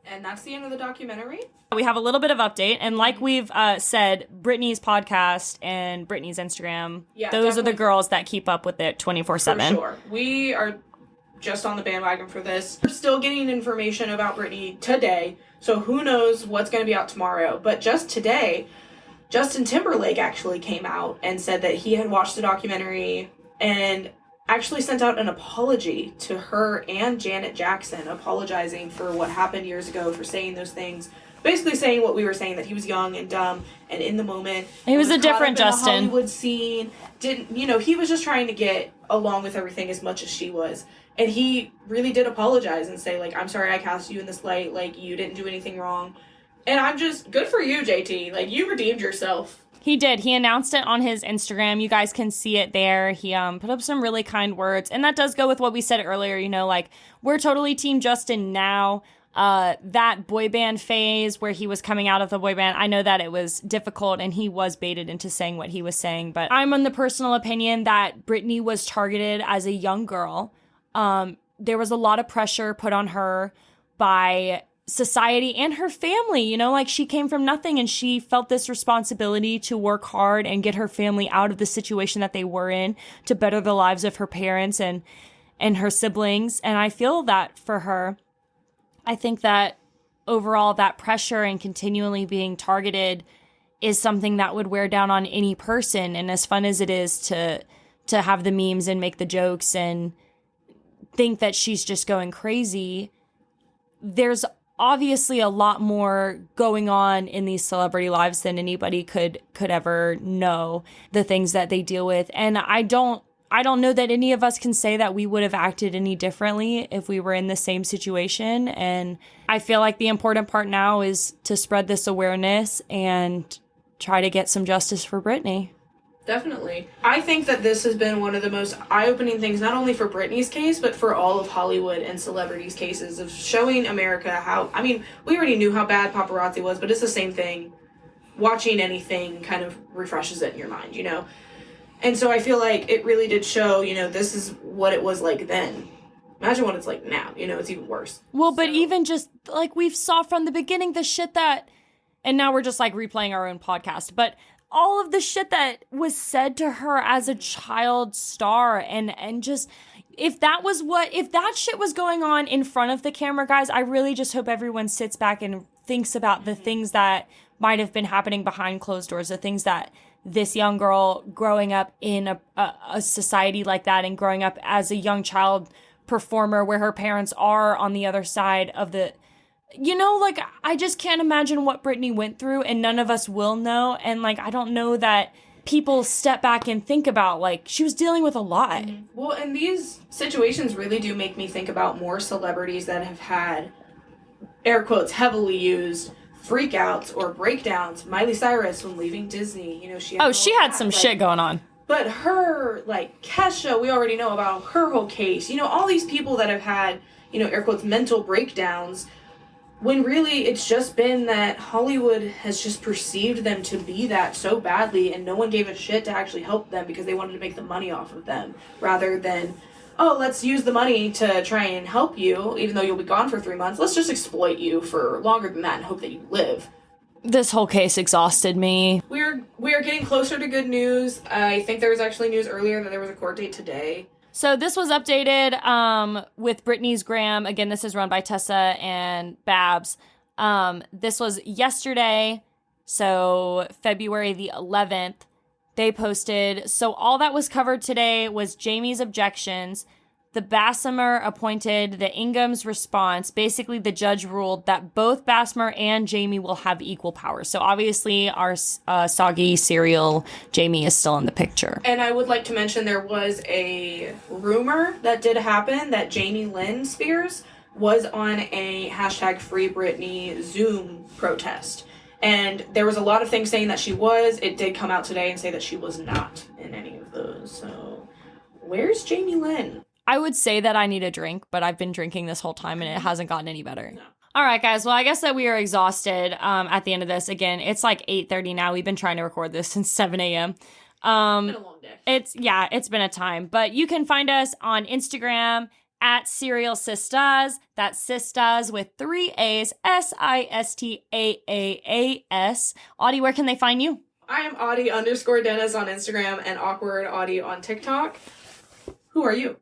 And that's the end of the documentary. We have a little bit of update, and like we've said, Britney's podcast and Britney's Instagram, those are the girls that keep up with it 24/7. For sure. We are just on the bandwagon for this. We're still getting information about Britney today, so who knows what's going to be out tomorrow. But just today, Justin Timberlake actually came out and said that he had watched the documentary and actually sent out an apology to her and Janet Jackson, apologizing for what happened years ago, for saying those things. Basically saying what we were saying, that he was young and dumb and in the moment. He was a different Justin. The Hollywood scene. He was just trying to get along with everything as much as she was. And he really did apologize and say, like, I'm sorry I cast you in this light. Like, you didn't do anything wrong. And I'm just, good for you, JT. Like, you redeemed yourself. He did. He announced it on his Instagram. You guys can see it there. He put up some really kind words. And that does go with what we said earlier, like, we're totally Team Justin now. that boy band phase where he was coming out of the boy band, I know that it was difficult and he was baited into saying what he was saying, but I'm on the personal opinion that Britney was targeted as a young girl. There was a lot of pressure put on her by society and her family, you know, like she came from nothing and she felt this responsibility to work hard and get her family out of the situation that they were in to better the lives of her parents and her siblings. And I feel that for her. I think that overall that pressure and continually being targeted is something that would wear down on any person. And as fun as it is to have the memes and make the jokes and think that she's just going crazy, there's obviously a lot more going on in these celebrity lives than anybody could ever know, the things that they deal with. And I don't know that any of us can say that we would have acted any differently if we were in the same situation. And I feel like the important part now is to spread this awareness and try to get some justice for Britney. Definitely. I think that this has been one of the most eye-opening things, not only for Britney's case, but for all of Hollywood and celebrities' cases of showing America how, I mean, we already knew how bad paparazzi was, but it's the same thing. Watching anything kind of refreshes it in your mind, you know? And so I feel like it really did show, you know, this is what it was like then. Imagine what it's like now, you know, it's even worse. Well, but even just like we've saw from the beginning, the shit that, and now we're just like replaying our own podcast, but all of the shit that was said to her as a child star and just, if that shit was going on in front of the camera, guys, I really just hope everyone sits back and thinks about the things that might have been happening behind closed doors, the things that this young girl growing up in a society like that and growing up as a young child performer where her parents are on the other side of the, you know, like, I just can't imagine what Britney went through and none of us will know. And like, I don't know that people step back and think about, like, she was dealing with a lot. Mm-hmm. Well, and these situations really do make me think about more celebrities that have had, air quotes, heavily used freakouts or breakdowns. Miley Cyrus when leaving Disney, you know, she had some shit going on. But her, like, Kesha, we already know about her whole case. You know, all these people that have had, you know, air quotes, mental breakdowns, when really it's just been that Hollywood has just perceived them to be that so badly, and no one gave a shit to actually help them because they wanted to make the money off of them, rather than, oh, let's use the money to try and help you, even though you'll be gone for 3 months. Let's just exploit you for longer than that and hope that you live. This whole case exhausted me. We are getting closer to good news. I think there was actually news earlier that there was a court date today. So this was updated with Britney's Gram. Again, this is run by Tessa and Babs. This was yesterday, so February the 11th. They posted, so all that was covered today was Jamie's objections, the Bessemer appointed, the Ingham's response. Basically, the judge ruled that both Bessemer and Jamie will have equal power. So obviously, our soggy serial Jamie is still in the picture. And I would like to mention there was a rumor that did happen that Jamie Lynn Spears was on a hashtag Free Britney Zoom protest. And there was a lot of things saying that she was. It did come out today and say that she was not in any of those. So where's Jamie Lynn? I would say that I need a drink, but I've been drinking this whole time and it hasn't gotten any better. No. All right, guys. Well, I guess that we are exhausted at the end of this. Again, it's like 8:30 now. We've been trying to record this since 7 a.m. It's been a long day. It's been a time. But you can find us on Instagram at Serial Sistaaas. That's Sistaaas with 3 A's, Sistaas. Audie, where can they find you? I am Audie_Dennis on Instagram and Awkward Audie on TikTok. Who are you?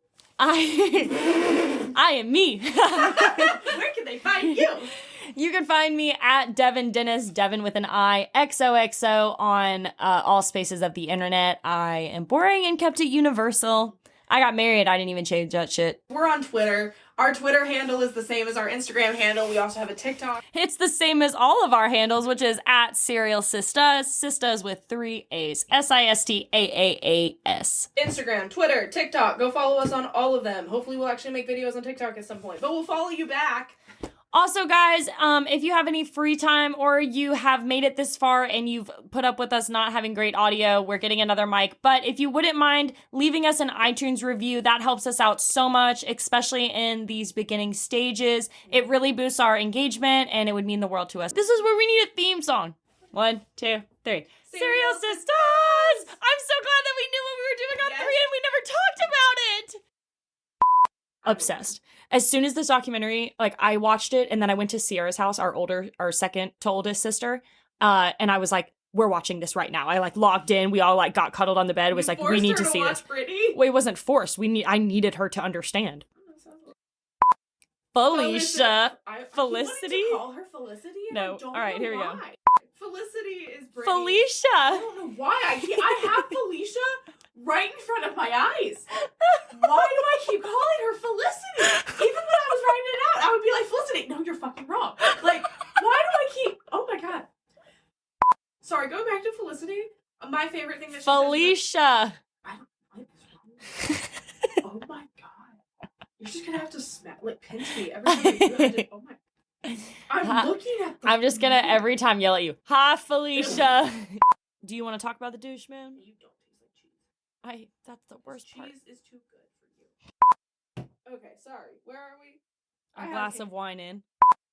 I am me. Where can they find you? You can find me at Devin Dennis, Devin with an I, XOXO on all spaces of the internet. I am boring and kept it universal. I got married. I didn't even change that shit. We're on Twitter. Our Twitter handle is the same as our Instagram handle. We also have a TikTok. It's the same as all of our handles, which is at Serial Sistaaas. Sistaaas with 3 A's. Sistaas. Instagram, Twitter, TikTok. Go follow us on all of them. Hopefully we'll actually make videos on TikTok at some point. But we'll follow you back. Also, guys, if you have any free time or you have made it this far and you've put up with us not having great audio, we're getting another mic. But if you wouldn't mind leaving us an iTunes review, that helps us out so much, especially in these beginning stages. It really boosts our engagement and it would mean the world to us. This is where we need a theme song. 1, 2, 3. Serial Sistaaas! I'm so glad that we knew what we were doing on 3 and we never talked about it! Obsessed. As soon as this documentary, like, I watched it and then I went to Sierra's house, our second to oldest sister, and I was like, we're watching this right now. I like logged in, we all like got cuddled on the bed. It was like, we need to see this. Well, it wasn't forced. I needed her to understand. Felicia. Felicity? You call her Felicity? No. All right, here we go. Felicity is Britney. Felicia. I don't know why. I have Felicia right in front of my eyes. Why do I keep calling her Felicity? Even when I was writing it out, I would be like, Felicity. No, you're fucking wrong. Like, why do I keep... Oh my god. Sorry, going back to Felicity. My favorite thing that she Felicia. I don't like this. Oh my god. You're just gonna have to pinch me every time you do it. Oh my... I'm looking at the... I'm just gonna every time yell at you. Hi, Felicia. Do you want to talk about the douche, man? You don't taste like cheese. That's the worst part. Cheese is too good for you. Okay, sorry. Where are we? A glass of wine in.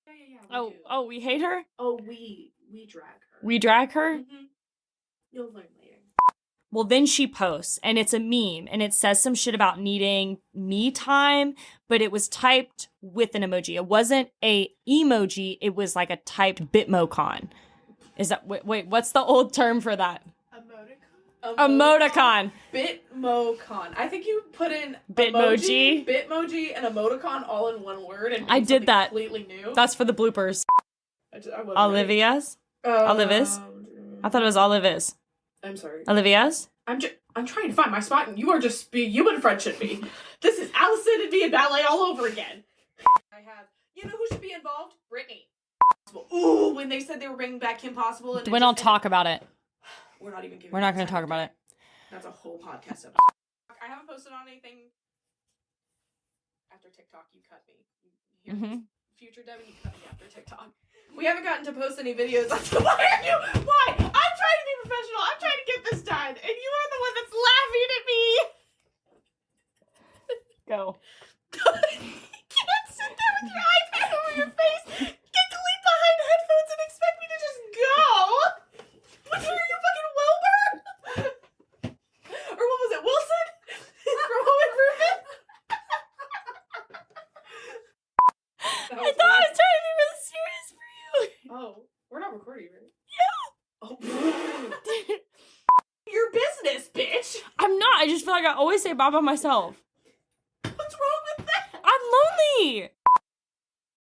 Yeah. Oh, we hate her? Oh, we drag her. We drag her? Mm-hmm. You'll learn later. Well, then she posts, and it's a meme, and it says some shit about needing me time, but it was typed with an emoji. It wasn't a emoji, it was like a typed Bitmocon. Is that, wait, what's the old term for that? Emoticon. Bitmocon. I think you put in Bitmoji, Bitmoji, and emoticon all in one word, and I did that. Completely new. That's for the bloopers. Olivia's? Olivis? I thought it was Olivis. I'm sorry. Olivia's? I'm trying to find my spot, and you are just you and Fred should be. This is Allison and me in ballet all over again. I have. You know who should be involved? Britney. Ooh, when they said they were bringing back Kim Possible, and We don't talk about it. We're not even. We're not going to talk about it. That's a whole podcast episode. I haven't posted on anything after TikTok. You cut me. Future Devin, you cut me after TikTok. We haven't gotten to post any videos. Why are you? Why? I'm trying to be professional. I'm trying to get this done, and you are the one that's laughing at me. Go. You can't sit there with your iPad over your face, get clean behind headphones, and expect me to just go. What are you, fucking Wilbur? Or what was it, Wilson? From Home Improvement? I thought I was trying to be really serious for you. Oh, we're not recording, right? Yeah. Oh. Your business, bitch. I'm not. I just feel like I always say bye by myself. What's wrong with that? I'm lonely.